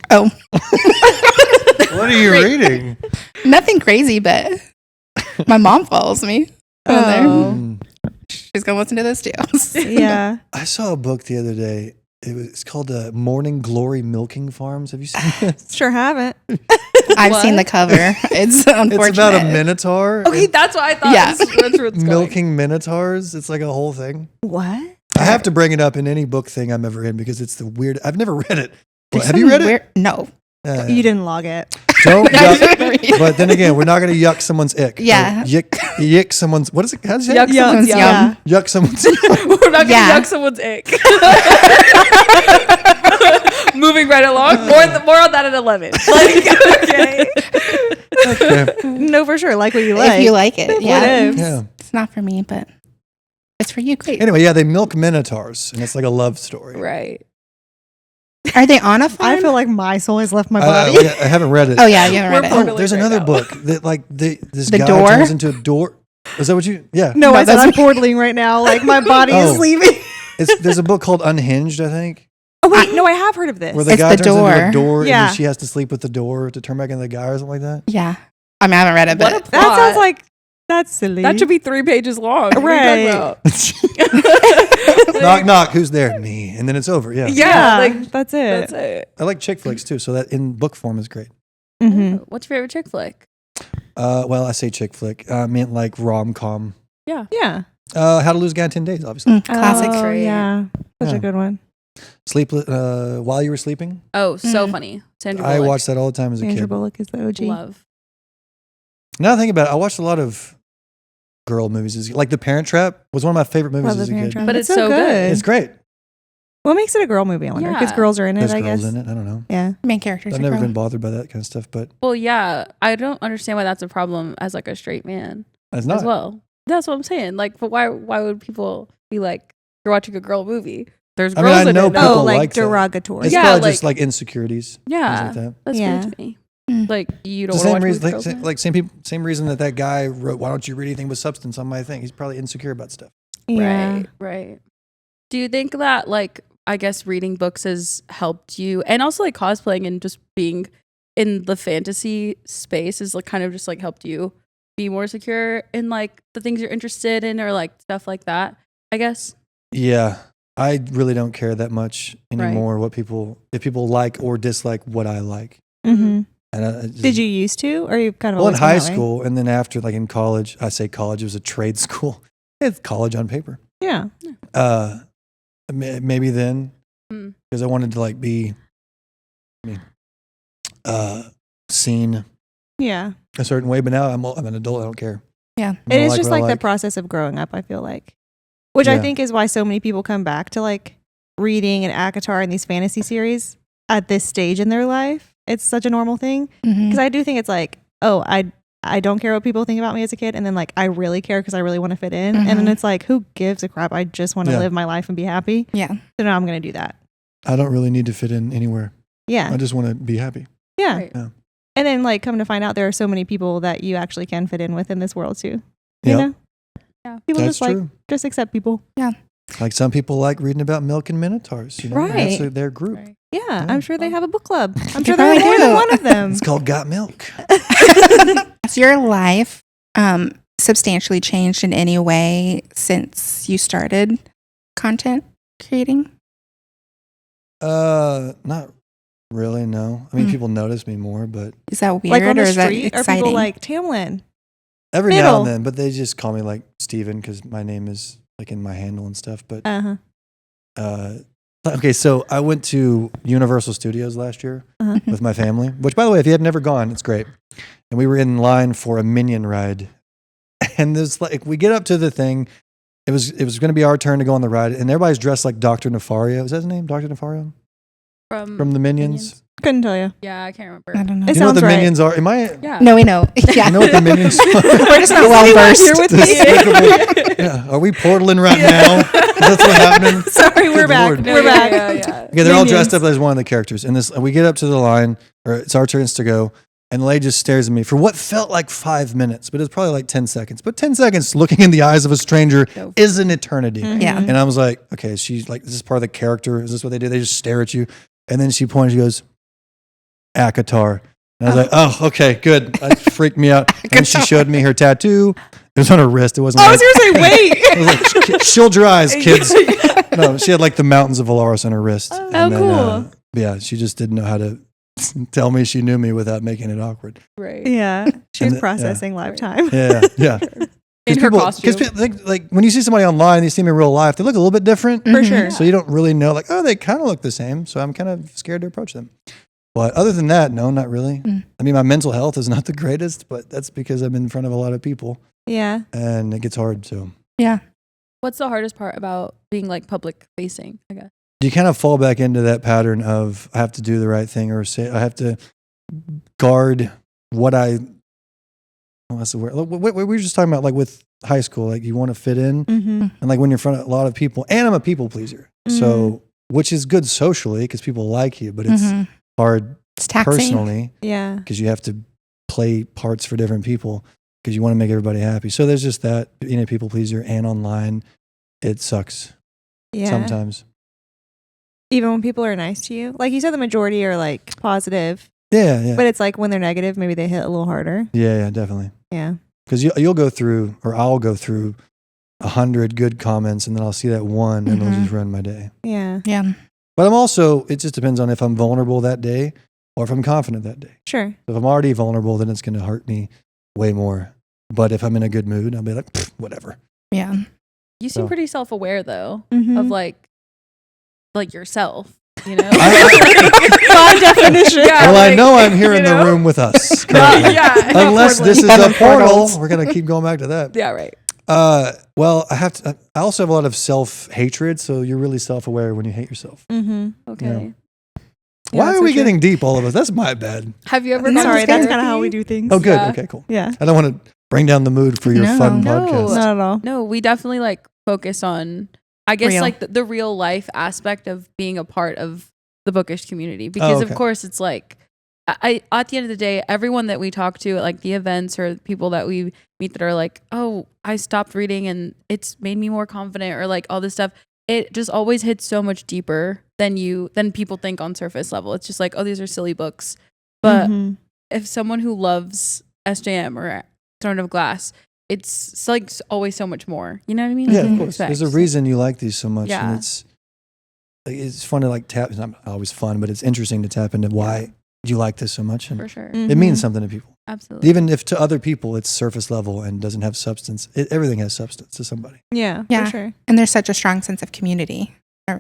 Oh, What are you reading? nothing crazy, but my mom follows me on there. Oh. Mm. She's gonna listen to this too. Yeah. I saw a book the other day. It's called Morning Glory Milking Farms. Have you seen this? Sure haven't. I've What? seen the cover. It's unfortunate. It's about a minotaur. Okay, that's what I thought. Yeah. That's where it's going. milking minotaurs. It's like a whole thing. What? I have to bring it up in any book thing I'm ever in because it's the weird. I've never read it. There's Have you some read it? weird- No. You didn't log it. Don't I yuck. didn't read it. But then again, we're not going to yuck someone's ick. Yeah. Or yick someone's. What is it? How do you say? Yuck it? someone's Yum. yum. Yuck someone's. We're not gonna Yeah. yuck someone's ick. Moving right along. More on that at 11. Like, okay. Okay. No, for sure. Like what you like. If you like it, yeah. ifs? Yeah. It's not for me, but it's for you. Great. Anyway, yeah, they milk minotaurs, and it's like a love story. Right. Are they on a farm? I feel like my soul has left my I body. haven't read it. Oh yeah, you haven't read We're it. portal- Oh, there's right another now. book that like this The guy Door? turns into a door. Is that what you? Yeah. no, No, I said that's I'm portaling right now. Like my body Oh. is leaving. There's a book called Unhinged, I think, Oh wait, no, I have heard of this. where the It's guy the turns into a door. door and Yeah. then she has to sleep with the door to turn back into the guy or something like that. Yeah. I mean, I haven't read it, What but a that sounds like That's silly. That should be 3 pages long. What are you talking about? Knock, knock. Who's there? Me. And then it's over. Yeah. Yeah, like that's it. that's it. I like chick flicks too, so that in book form is great. Mm-hmm. What's your favorite chick flick? Well, I say chick flick. I meant like rom com. Yeah. Yeah. How to Lose a Guy in 10 Days, obviously. Classic. Oh, Great. yeah. Such Yeah. a good one. While You Were Sleeping. Oh, so Mm. funny. Sandra I Bullock. watched that all the time as a Sandra kid. Bullock is the OG. Love. Now I think about it, I watched a lot of girl movies. Like The Parent Trap was one of my favorite movies Love as The a Parent kid. Trap. But It's it's so good. It's great. What makes it a girl movie? I wonder. Because Yeah. girls are in it, There's I girls guess. in it. I don't know. Yeah. Main characters. I've are never girl. been bothered by that kind of stuff, but Well, yeah. I don't understand why that's a problem as like a straight man it's not. as well. That's what I'm saying. Like, but why would people be like, you're watching a girl movie? There's I girls mean, I in know it. people Oh, like like that. derogatory. It's Yeah, probably just like- like insecurities. Yeah. Things like that. That's Yeah. weird to me. Mm. Like, you It's don't the want same to watch reason, movies with girls in it? like same reason that guy wrote, "Why don't you read anything with substance on my thing?" He's probably insecure about stuff. Yeah. Right. Do you think that like I guess reading books has helped you and also like cosplaying and just being in the fantasy space is like kind of just like helped you be more secure in like the things you're interested in or like stuff like that, I guess? Yeah, I really don't care that much Right. anymore. If people like or dislike what I like. Mm-hmm. And I just, Did you used to, or you kind of Well, in always been high that way? school, and then after, like in college, I say college. It was a trade school. It's college on paper. Yeah. Maybe then, Mm. because I wanted to like be, seen Yeah. a certain way. But now I'm an adult. I don't care. Yeah. I It don't is just what I like the process of growing up, I feel like. Which I Yeah. think is why so many people come back to like reading and ACOTAR and these fantasy series at this stage in their life. It's such a normal thing. Mhm. Because I do think it's like, oh, I don't care what people think about me as a kid. And then like, I really care because I really want to fit in. And then Mhm. it's like, who gives a crap? I just want to Yeah. live my life and be happy. Yeah. So now I'm going to do that. I don't really need to fit in anywhere. Yeah. I just want to be happy. Yeah. Right. Yeah. And then like come to find out there are so many people that you actually can fit in with in this world too. You Yep. know? Yeah. People That's just true. like, just accept people. Like some people like reading about milk and minotaurs. You know, Right. That's their group. Right. Yeah. Yeah. I'm sure they have a book club. I'm They sure there are probably more than do. one of them. It's called Got Milk. Has your life substantially changed in any way since you started content creating? Not really. No. I mean, Hmm. people notice me more, but Is that weird Like on or the is that street, are exciting? people like Tamlin? every now Middle. and then. But they just call me like Steven because my name is like in my handle and stuff. But Uh-huh. okay, so I went to Universal Studios last year Uh-huh. with my family. Which, by the way, if you had never gone, it's great. And we were in line for a Minion ride, and there's like we get up to the thing. It was going to be our turn to go on the ride, and everybody's dressed like Dr. Nefario. Is that his name, Dr. Nefario from the Minions? Couldn't tell you. Yeah, I can't remember. I don't know. It You know what sounds the right. Minions are? Am I? Yeah. No, we know. Yeah. You know what the Minions are? We're just not well Here versed. with me. Despicable. Yeah. Are we portaling right now? That's what's happening. Sorry, we're Good back. Lord. We're back. Yeah. Okay, they're all dressed Minions. up as one of the characters. And this, we get up to the line, or it's our turns to go, and the lady just stares at me for what felt like 5 minutes, but it's probably like 10 seconds. But 10 seconds looking in the eyes of a stranger No. is an eternity. Mhm. Yeah. And I was like, okay, she's like, is this part of the character? Is this what they do? They just stare at you. And then she points, she goes, ACOTAR. And I was like, oh, okay, good. That freaked me out. And she showed me her tattoo. It was on her wrist. It wasn't I like, was going to say, wait. I was like, shield your eyes, kids. No, she had like the mountains of Valaris on her wrist. Oh, And then, cool. yeah, she just didn't know how to tell me she knew me without making it awkward. Right. Yeah. She And was the- yeah. processing lifetime. Yeah, yeah. In her costume. Because like when you see somebody online, you see them in real life, they look a little bit different. For sure. So you don't really know, like, oh, they kind of look the same. So I'm kind of scared to approach them. But other than that, no, not really. Mm. I mean, my mental health is not the greatest, but that's because I'm in front of a lot of people Yeah. and it gets hard. So Yeah. What's the hardest part about being like public facing, I guess? you kind of fall back into that pattern of I have to do the right thing or say I have to guard what that's the word. What we were just talking about, like with high school, like you want to fit in. Mm-hmm. And like when you're in front of a lot of people, and I'm a people pleaser. So, which is good socially because people like you, but it's Mhm. hard It's taxing. personally Yeah. because you have to play parts for different people because you want to make everybody happy. So there's just that being a people pleaser and online, it sucks Yeah. sometimes. Even when people are nice to you. Like you said, the majority are like positive, Yeah, yeah. but it's like when they're negative, maybe they hit a little harder. Yeah, definitely. Yeah. because you'll go through, or I'll go through 100 good comments, and then I'll see that one, and it'll just ruin my day. Yeah. Yeah. But it just depends on if I'm vulnerable that day or if I'm confident that day. Sure. If I'm already vulnerable, then it's going to hurt me way more. But if I'm in a good mood, I'll be like, whatever. Yeah. You seem So- pretty self-aware though Mhm. of like yourself, you know? By definition. Yeah, Well, I like, know I'm here you in know? the room with us. currently. yeah. Unless this is Yeah, a the portal, portals. we're going to keep going back to that. Yeah, right. Well, I also have a lot of self-hatred, so you're really self-aware when you hate yourself. Mm-hmm. Okay. Why that's are we so true. getting deep, all of us? That's my bad. Have you ever I'm gone to Sorry, that's therapy? kind of how we do things. Oh, good. Yeah. Okay, cool. Yeah. I don't want to bring down the mood for your No. fun No. podcast. Not at all. No, we definitely like focus on, I guess, Real. like the real life aspect of being a part of the Bookish community. Because okay. of course it's like, I at the end of the day, everyone that we talk to at like the events or people that we meet that are like, oh, I stopped reading and it's made me more confident, or like all this stuff. It just always hits so much deeper than people think on surface level. It's just like, oh, these are silly books. But Mhm. if someone who loves SJM or Throne of Glass, it's like always so much more. You know what I mean? Yeah, Than of you course. expect. There's a reason you like these so much. Yeah. And it's fun to like tap. It's not always fun, but it's interesting to tap into why you like this so much. And For sure. it means Mhm. something to people. Absolutely. Even if to other people it's surface level and doesn't have substance, everything has substance to somebody. Yeah, Yeah. for sure. And there's such a strong sense of community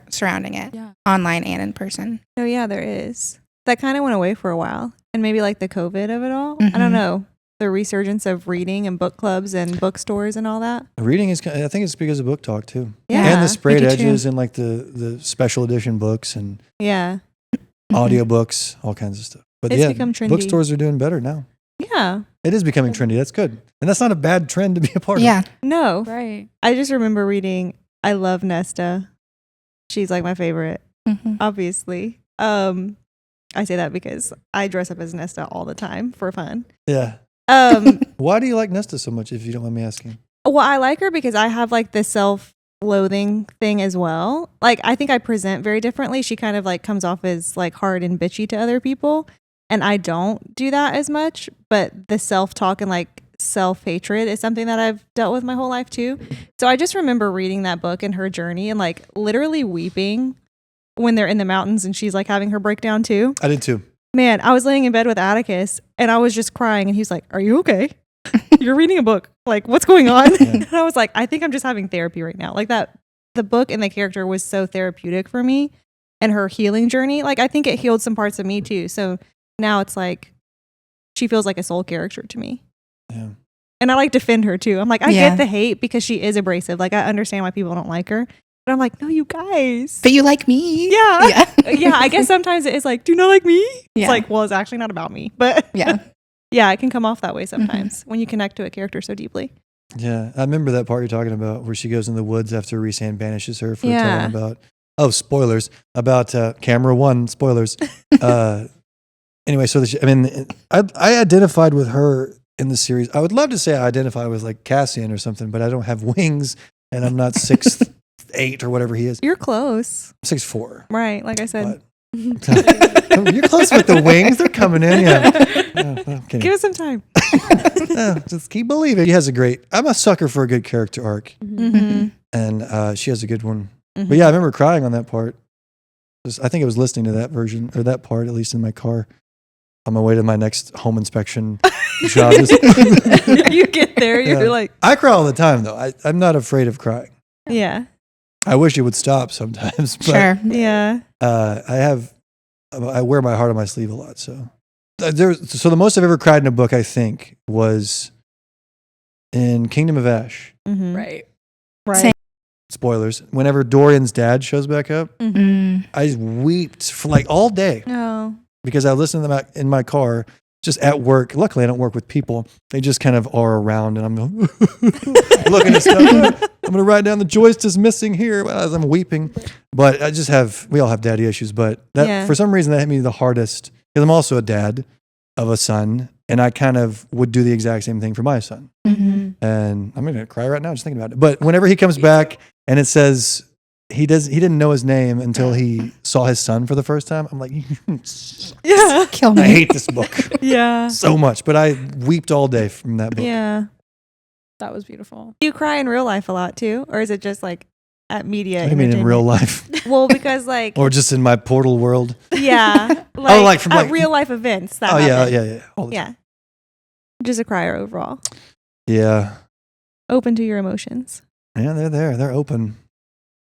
surrounding it, Yeah. online and in person. Oh, yeah, there is. That kind of went away for a while. And maybe like the COVID of it all. I Mhm. don't know. The resurgence of reading and book clubs and bookstores and all that. Reading is, I think it's because of BookTok too. Yeah. And the sprayed do too. edges and like the special edition books and Yeah. audiobooks, all kinds of stuff. But It's yeah, become trendy. bookstores are doing better now. Yeah. It is becoming trendy. That's good. And that's not a bad trend to be a part Yeah. of. No. Right. I just remember reading, I love Nesta. She's like my favorite, Mhm. obviously. I say that because I dress up as Nesta all the time for fun. Yeah. Why do you like Nesta so much, if you don't mind me asking? Well, I like her because I have like the self-loathing thing as well. Like, I think I present very differently. She kind of like comes off as like hard and bitchy to other people, and I don't do that as much. But the self-talk and like self-hatred is something that I've dealt with my whole life too. So I just remember reading that book and her journey and like literally weeping when they're in the mountains and she's like having her breakdown too. I did too. Man, I was laying in bed with Atticus and I was just crying and he was like, "Are you okay? You're reading a book. Like, what's going on?" Yeah. And I was like, "I think I'm just having therapy right now." Like that, the book and the character was so therapeutic for me and her healing journey. Like, I think it healed some parts of me too. So now it's like, she feels like a soul character to me. Yeah. And I like defend her too. I'm like, I Yeah. get the hate because she is abrasive. Like, I understand why people don't like her. But I'm like, no, you guys. But you like me. Yeah. Yeah. Yeah, I guess sometimes it is like, do you not like me? Yeah. It's like, well, it's actually not about me. But Yeah. yeah, it can come off that way sometimes when you connect to a character so deeply. Yeah. I remember that part you're talking about where she goes in the woods after Rhysand banishes her for Yeah. telling about, spoilers, about camera one, spoilers. Anyway, so I identified with her in the series. I would love to say I identify with like Cassian or something, but I don't have wings and I'm not 6'8" or whatever he is. You're close. 6'4". Right. Like I said, You're close with the wings. They're coming in. Yeah. I'm kidding. give us some time. No, just keep believing. He has a great. I'm a sucker for a good character arc, Mhm. and she has a good one. Mhm. But yeah, I remember crying on that part. I think I was listening to that version or that part, at least in my car, on my way to my next home inspection job. You get there, you're Yeah. like, I cry all the time, though. I'm not afraid of crying. yeah. I wish it would stop sometimes. But, Sure. Yeah. I wear my heart on my sleeve a lot. So so the most I've ever cried in a book, I think, was in Kingdom of Ash. Mm-hmm. Right. Right. Same. Spoilers. Whenever Dorian's dad shows back up, Mm. I wept for like all day No. because I listened to them in my car, just at work. Luckily, I don't work with people. They just kind of are around, and I'm looking at stuff. I'm going to write down the joist is missing here as I'm weeping. But we all have daddy issues, but that Yeah. for some reason that hit me the hardest because I'm also a dad of a son, and I kind of would do the exact same thing for my son. Mm-hmm. And I'm going to cry right now just thinking about it. But whenever he comes back and it says he didn't know his name until he saw his son for the first time, I'm like, Yeah. Kill me. I hate this book Yeah. so much. But I weeped all day from that book. Yeah. That was beautiful. Do you cry in real life a lot too? Or is it just like at media? What do you mean in real life? Well, because like, Or just in my portal world? yeah. Like from at like real life events. That Oh yeah, happen. yeah. All the Yeah. Just a crier overall. Yeah. Open to your emotions. Yeah, they're there. They're open.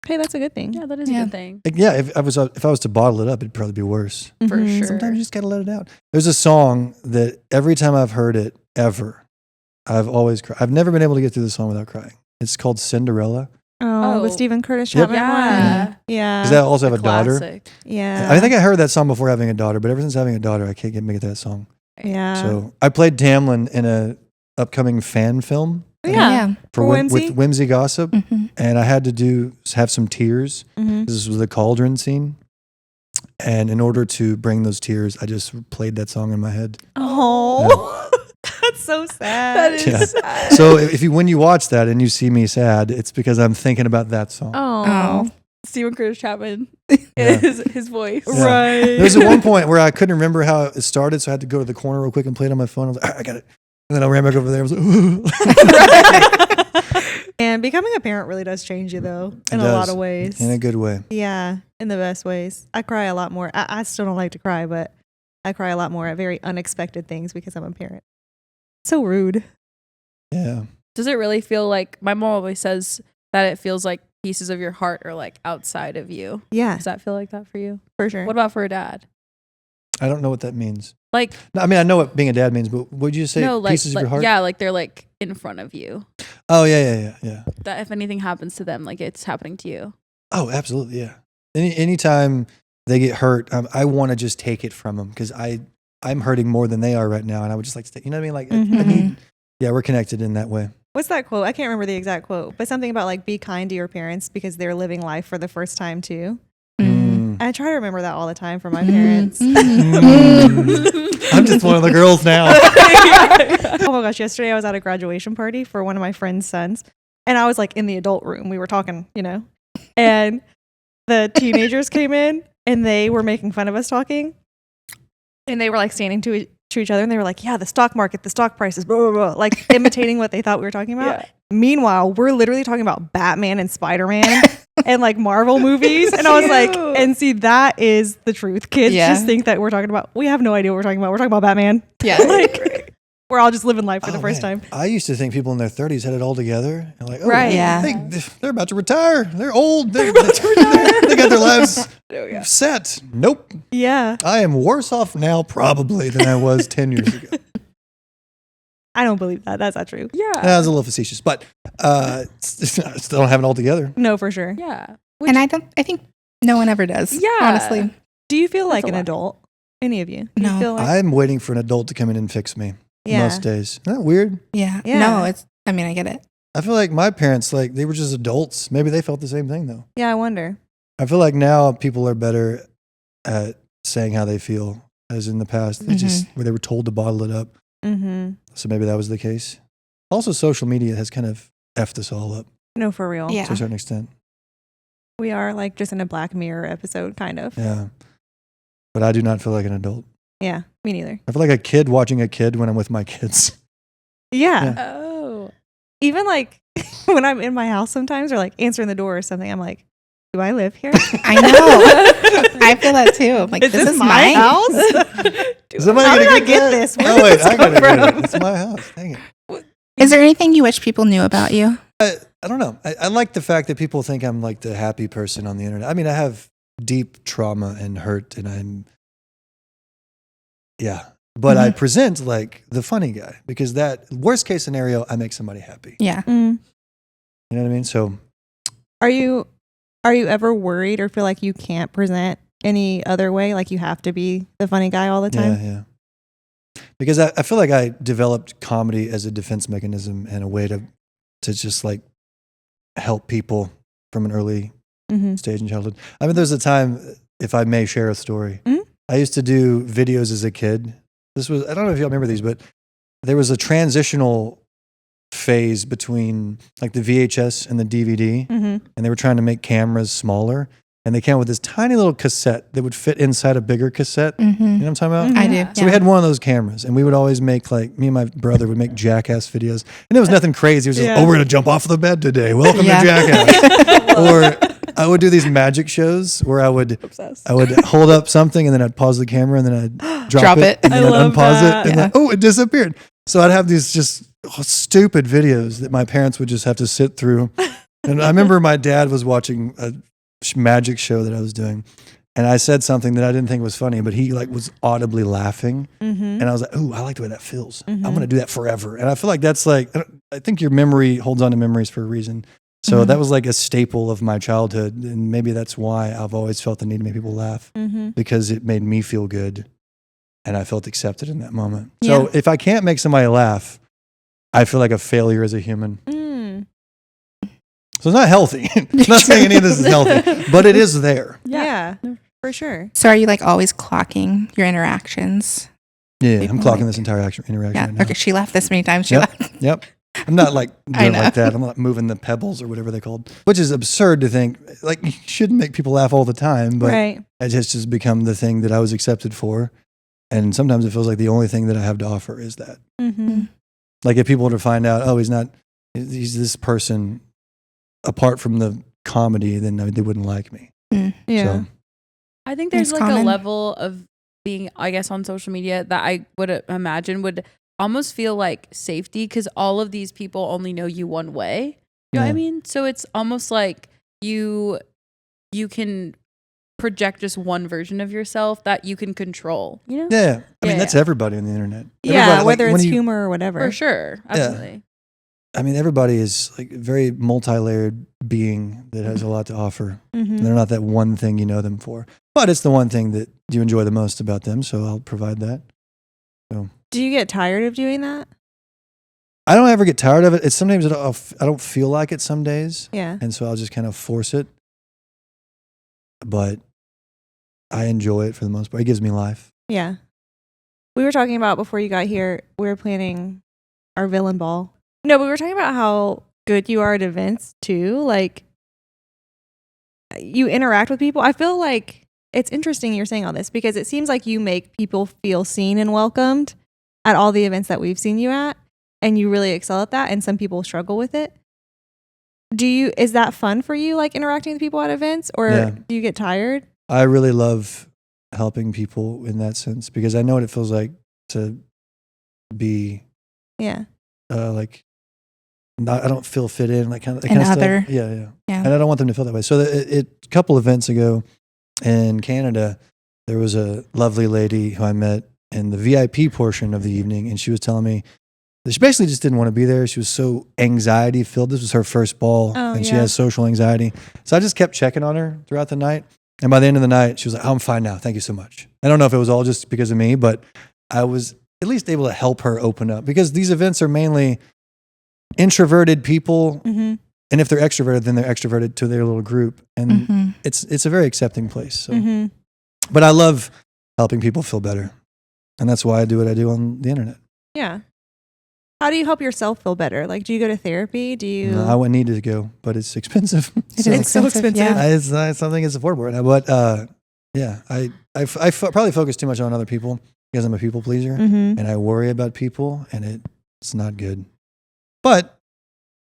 Hey, that's a good thing. Yeah, that is a Yeah. good thing. Like, yeah, if I was to bottle it up, it'd probably be worse. For Mhm. sure. Sometimes you just gotta let it out. There's a song that every time I've heard it ever, I've always cried. I've never been able to get through the song without crying. It's called Cinderella. Oh, the Oh. Stephen Curtis Yep. Chapman Yeah. one. Yeah. Does that also have a daughter? Classic. Yeah. I think I heard that song before having a daughter, but ever since having a daughter, I can't make it to that song. Yeah. So I played Tamlin in a upcoming fan film yeah. for Whimsy? with Whimsy Gossip, Mhm. and I had to have some tears. Mm-hmm. This was the cauldron scene, and in order to bring those tears, I just played that song in my head. Oh, that's so sad. That is Yeah. sad. So when you watch that and you see me sad, it's because I'm thinking about that song. Oh. Stephen Curtis Chapman Yeah. is his voice. Yeah. Right. There was at one point where I couldn't remember how it started, so I had to go to the corner real quick and play it on my phone. I was like, I got it. And then I ran back over there. I was like, And becoming a parent really does change you, though, in It a lot does. of ways. in a good way. Yeah, in the best ways. I cry a lot more. I still don't like to cry, but I cry a lot more at very unexpected things because I'm a parent. So rude. Yeah. Does it really feel like, my mom always says that it feels like pieces of your heart are like outside of you. Yeah, Does that feel like that for you? for sure. What about for a dad? I don't know what that means. Like, No, I mean, I know what being a dad means, but would you say no, like, pieces of your heart? yeah, like they're like in front of you. Oh, yeah. That if anything happens to them, like it's happening to you. Oh, absolutely, yeah. Anytime they get hurt, I want to just take it from them because I'm hurting more than they are right now, and I would just like to take, you know what I mean? Like, I Mhm. need, yeah, we're connected in that way. What's that quote? I can't remember the exact quote, but something about like be kind to your parents because they're living life for the first time too. Mm. I try to remember that all the time for my parents. Mm. I'm just one of the girls now. Oh my gosh, yesterday I was at a graduation party for one of my friend's sons, and I was like in the adult room. We were talking, and the teenagers came in and they were making fun of us talking, and they were like standing to each other and they were like, yeah, the stock market, the stock prices, blah, blah, blah, like imitating what they thought we were talking about. Yeah. Meanwhile, we're literally talking about Batman and Spider-Man and like Marvel movies. And I was like, Cute. and see, that is the truth. Kids Yeah. just think that we're talking about, we have no idea what we're talking about. We're talking about Batman. Yeah. Like, we're all just living life for the Oh, first man. time. I used to think people in their 30s had it all together. And like, oh, Right. Yeah. they're about to retire. They're old. They're about to retire. They got their lives Oh, yeah. set. Nope. Yeah. I am worse off now probably than I was 10 years ago. I don't believe that. That's not true. Yeah. That was a little facetious, but I still don't have it all together. No, for sure. Yeah. And I think no one ever does. Yeah. Honestly. Do you feel That's like a an lot. adult? Any of you? Do No. you feel like, I'm waiting for an adult to come in and fix me yeah. most days. Isn't that weird? Yeah. Yeah. No, I get it. I feel like my parents, like, they were just adults. Maybe they felt the same thing, though. Yeah, I wonder. I feel like now people are better at saying how they feel, as in the past. They just, where they were told to bottle it up. Mm-hmm. So maybe that was the case. Also, social media has kind of effed us all up No, for real. Yeah. to a certain extent. We are like just in a Black Mirror episode, kind of. Yeah. But I do not feel like an adult. Yeah, me neither. I feel like a kid watching a kid when I'm with my kids. Yeah. Oh. Even like when I'm in my house sometimes or like answering the door or something, I'm like, do I live here? I know. I feel that too. I'm like, Is this is my my house? Somebody How gonna did I get that? this? Where Oh, did wait, this I come gotta get from? it. It's my house. Dang it. Is there anything you wish people knew about you? I don't know. I like the fact that people think I'm like the happy person on the internet. I mean, I have deep trauma and hurt, and but I present like the funny guy because that worst case scenario, I make somebody happy. Yeah. Mm. You know what I mean? So Are you ever worried or feel like you can't present any other way? Like you have to be the funny guy all the time? yeah. Because I feel like I developed comedy as a defense mechanism and a way to just like help people from an early Mm-hmm. stage in childhood. I mean, there's a time, if I may share a story, Mhm. I used to do videos as a kid. This was, I don't know if y'all remember these, but there was a transitional phase between like the VHS and the DVD, Mm-hmm. and they were trying to make cameras smaller. and they came with this tiny little cassette that would fit inside a bigger cassette. Mm-hmm. You know what I'm talking about? I Yeah. do. So we had one of those cameras, and we would always make like me and my brother would make Jackass videos, and it was nothing crazy. It was just, Yeah. oh, we're gonna jump off the bed today. Welcome Yeah. to Jackass. Or I would do these magic shows where I would Obsessed. hold up something, and then I'd pause the camera, and then I'd drop it, and I then I'd love unpause that. it, and Yeah. then it disappeared. So I'd have these just stupid videos that my parents would just have to sit through. And I remember my dad was watching a magic show that I was doing, and I said something that I didn't think was funny, but he like was audibly laughing, and I was like, "Ooh, I like the way that feels. I'm gonna do that forever." And I feel like that's like, I think your memory holds on to memories for a reason. So that was like a staple of my childhood, and maybe that's why I've always felt the need to make people laugh, because it made me feel good, and I felt accepted in that moment. So if I can't make somebody laugh, I feel like a failure as a human. So it's not healthy. I'm not saying any of this is healthy, but it is there. Yeah, for sure. So are you like always clocking your interactions? Yeah, People I'm clocking like- this entire interaction Yeah. right now. Okay. She laughed this many times. She Yep. laughed. Yep. I'm not like I doing know. like that. I'm not moving the pebbles or whatever they're called, which is absurd to think. Like, you shouldn't make people laugh all the time, but Right. it has just become the thing that I was accepted for. And sometimes it feels like the only thing that I have to offer is that. Like, if people were to find out, oh, he's this person apart from the comedy, then they wouldn't like me. Yeah. So, I think there's It's like common. a level of being, I guess, on social media that I would imagine would almost feel like safety because all of these people only know you one way. You know what I Yeah. mean? So it's almost like you can project just one version of yourself that you can control, you know? yeah. I mean, Yeah, that's yeah. everybody on the internet. Yeah, Everybody, like, whether when it's you- humor or whatever. For sure. Absolutely. I mean, everybody is like a very multi-layered being that has a lot to offer. Mhm. They're not that one thing you know them for, but it's the one thing that you enjoy the most about them. So I'll provide that. Do you get tired of doing that? I don't ever get tired of it. It's sometimes I don't feel like it some days, Yeah. and so I'll just kind of force it. But I enjoy it for the most part. It gives me life. Yeah. We were talking about before you got here, we were planning our villain ball. No, but we were talking about how good you are at events too. Like, you interact with people. I feel like it's interesting you're saying all this because it seems like you make people feel seen and welcomed at all the events that we've seen you at, and you really excel at that, and some people struggle with it. Is that fun for you, like interacting with people at events, or Yeah. do you get tired? I really love helping people in that sense because I know what it feels like to be Yeah. like I don't feel fit in, like kind of An stuff. other. Yeah. Yeah. And I don't want them to feel that way. So a couple events ago in Canada, there was a lovely lady who I met in the VIP portion of the evening, and she was telling me that she basically just didn't want to be there. She was so anxiety filled. This was her first ball, Oh, and she yeah. has social anxiety. So I just kept checking on her throughout the night. And by the end of the night, she was like, "I'm fine now. Thank you so much." I don't know if it was all just because of me, but I was at least able to help her open up because these events are mainly introverted people. Mm-hmm. And if they're extroverted, then they're extroverted to their little group. And Mhm. it's a very accepting place. So. Mm-hmm. But I love helping people feel better. And that's why I do what I do on the internet. Yeah. How do you help yourself feel better? Like, do you go to therapy? Do you? I wouldn't need to go, but it's expensive. It So is It's so expensive. Yeah. it's not something that's affordable right now. But yeah, I probably focus too much on other people because I'm a people pleaser. Mm-hmm. And I worry about people, and it's not good. But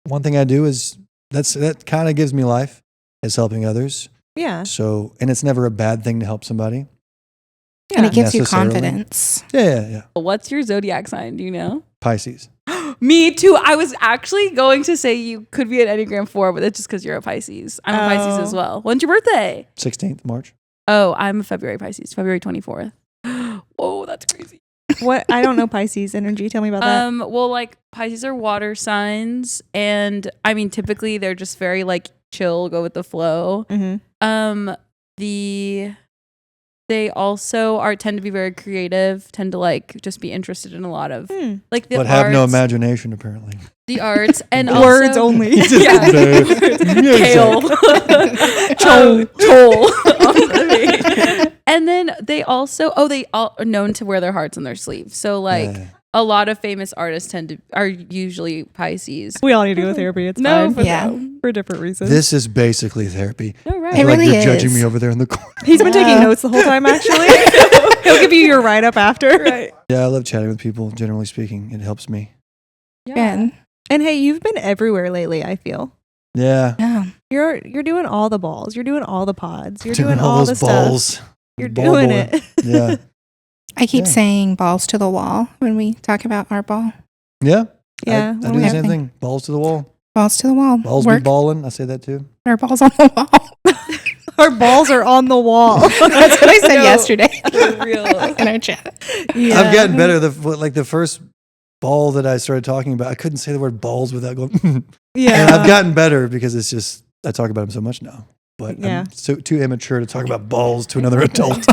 one thing I do is that kind of gives me life, is helping others. Yeah. So, and it's never a bad thing to help somebody. And it gives you Necessarily. confidence. Yeah. What's your zodiac sign? Do you know? Pisces. Me too. I was actually going to say you could be an Enneagram 4, but that's just because you're a Pisces. I'm a Pisces Oh. as well. When's your birthday? 16th March. Oh, I'm a February Pisces, February 24th. Whoa, that's crazy. What? I don't know Pisces energy. Tell me about that. Well, like Pisces are water signs, and I mean typically they're just very like chill, go with the flow. Mm-hmm. They also tend to be very creative, tend to like just be interested in a lot of like the But arts, have no imagination, apparently. the arts and Words also, only. Yeah. Kale. Chol. And then they also, they all are known to wear their hearts on their sleeves. So like, Yeah. a lot of famous artists are usually Pisces. We all need to go to therapy. It's No, fine. for Yeah. them. For different reasons. This is basically therapy. No, right. It Like really you're judging is. me over there in the corner. He's been taking Yeah. notes the whole time, actually. He'll give you your write up after. Right. Yeah, I love chatting with people. Generally speaking, it helps me. Yeah. Good. And hey, you've been everywhere lately, I feel. Yeah, Yeah. You're doing all the balls. You're doing all the pods. You're doing doing all the those stuff. balls. You're Ball doing boy. it. Yeah, I keep Yeah. saying balls to the wall when we talk about our ball. yeah. Yeah. I when do we the have- same thing. Balls to the wall. Balls to the wall. Balls be Work balling. I say that too. our balls on the wall. Our balls are on the wall. That's what I said No. yesterday For real. in our chat. Yeah. I've gotten better. The first ball that I started talking about, I couldn't say the word balls without going. Yeah. And I've gotten better because it's just I talk about them so much now. But Yeah. I'm so too immature to talk about balls to another adult.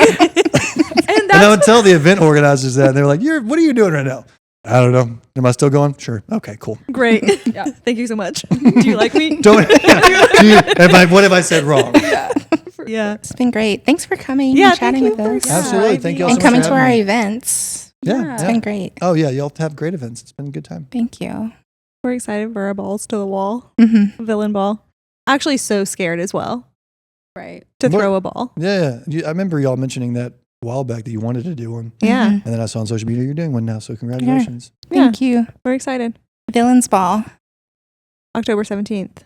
And And I would tell the event organizers that, and they're like, what are you doing right now? I don't know. Am I still going? Sure. Okay, cool. Great. Yeah. Thank you so much. Do you like me? Don't. What have I said wrong? Yeah. It's been great. Thanks for coming Yeah, and chatting thank with you us. for- Absolutely. Thank you all And so much coming for to our having me. events. Yeah. It's yeah. been great. Oh, yeah. Y'all have great events. It's been a good time. Thank you. We're excited for our balls to the wall. Mm-hmm. Villain ball. Actually, so scared as well Right. to What- throw a ball. Yeah. I remember y'all mentioning that a while back that you wanted to do one. Yeah. And then I saw on social media you're doing one now. So congratulations. Thank you. We're excited. Villains Ball. October 17th,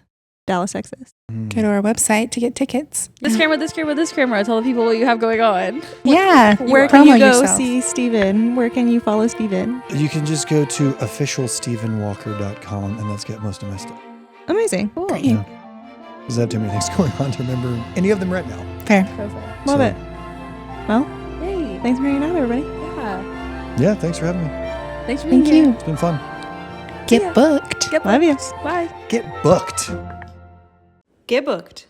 Dallas, Texas. Mm. Go to our website to get tickets. This camera. Tell the people what you have going on. Yeah. Where can promo you go yourself. see Steven? Where can you follow Steven? You can just go to officialstephenwalker.com and that's got most of my stuff. Amazing. Cool. Great. Yeah. Because I have too many things going on to remember any of them right now. Fair. Perfect. Love So- it. Well, Yay. thanks for hanging out, everybody. Yeah. Yeah, thanks for having me. Thanks for being Thank here. you. It's been fun. Get Yeah. booked. Get Love you. Bye. Get booked. Get booked.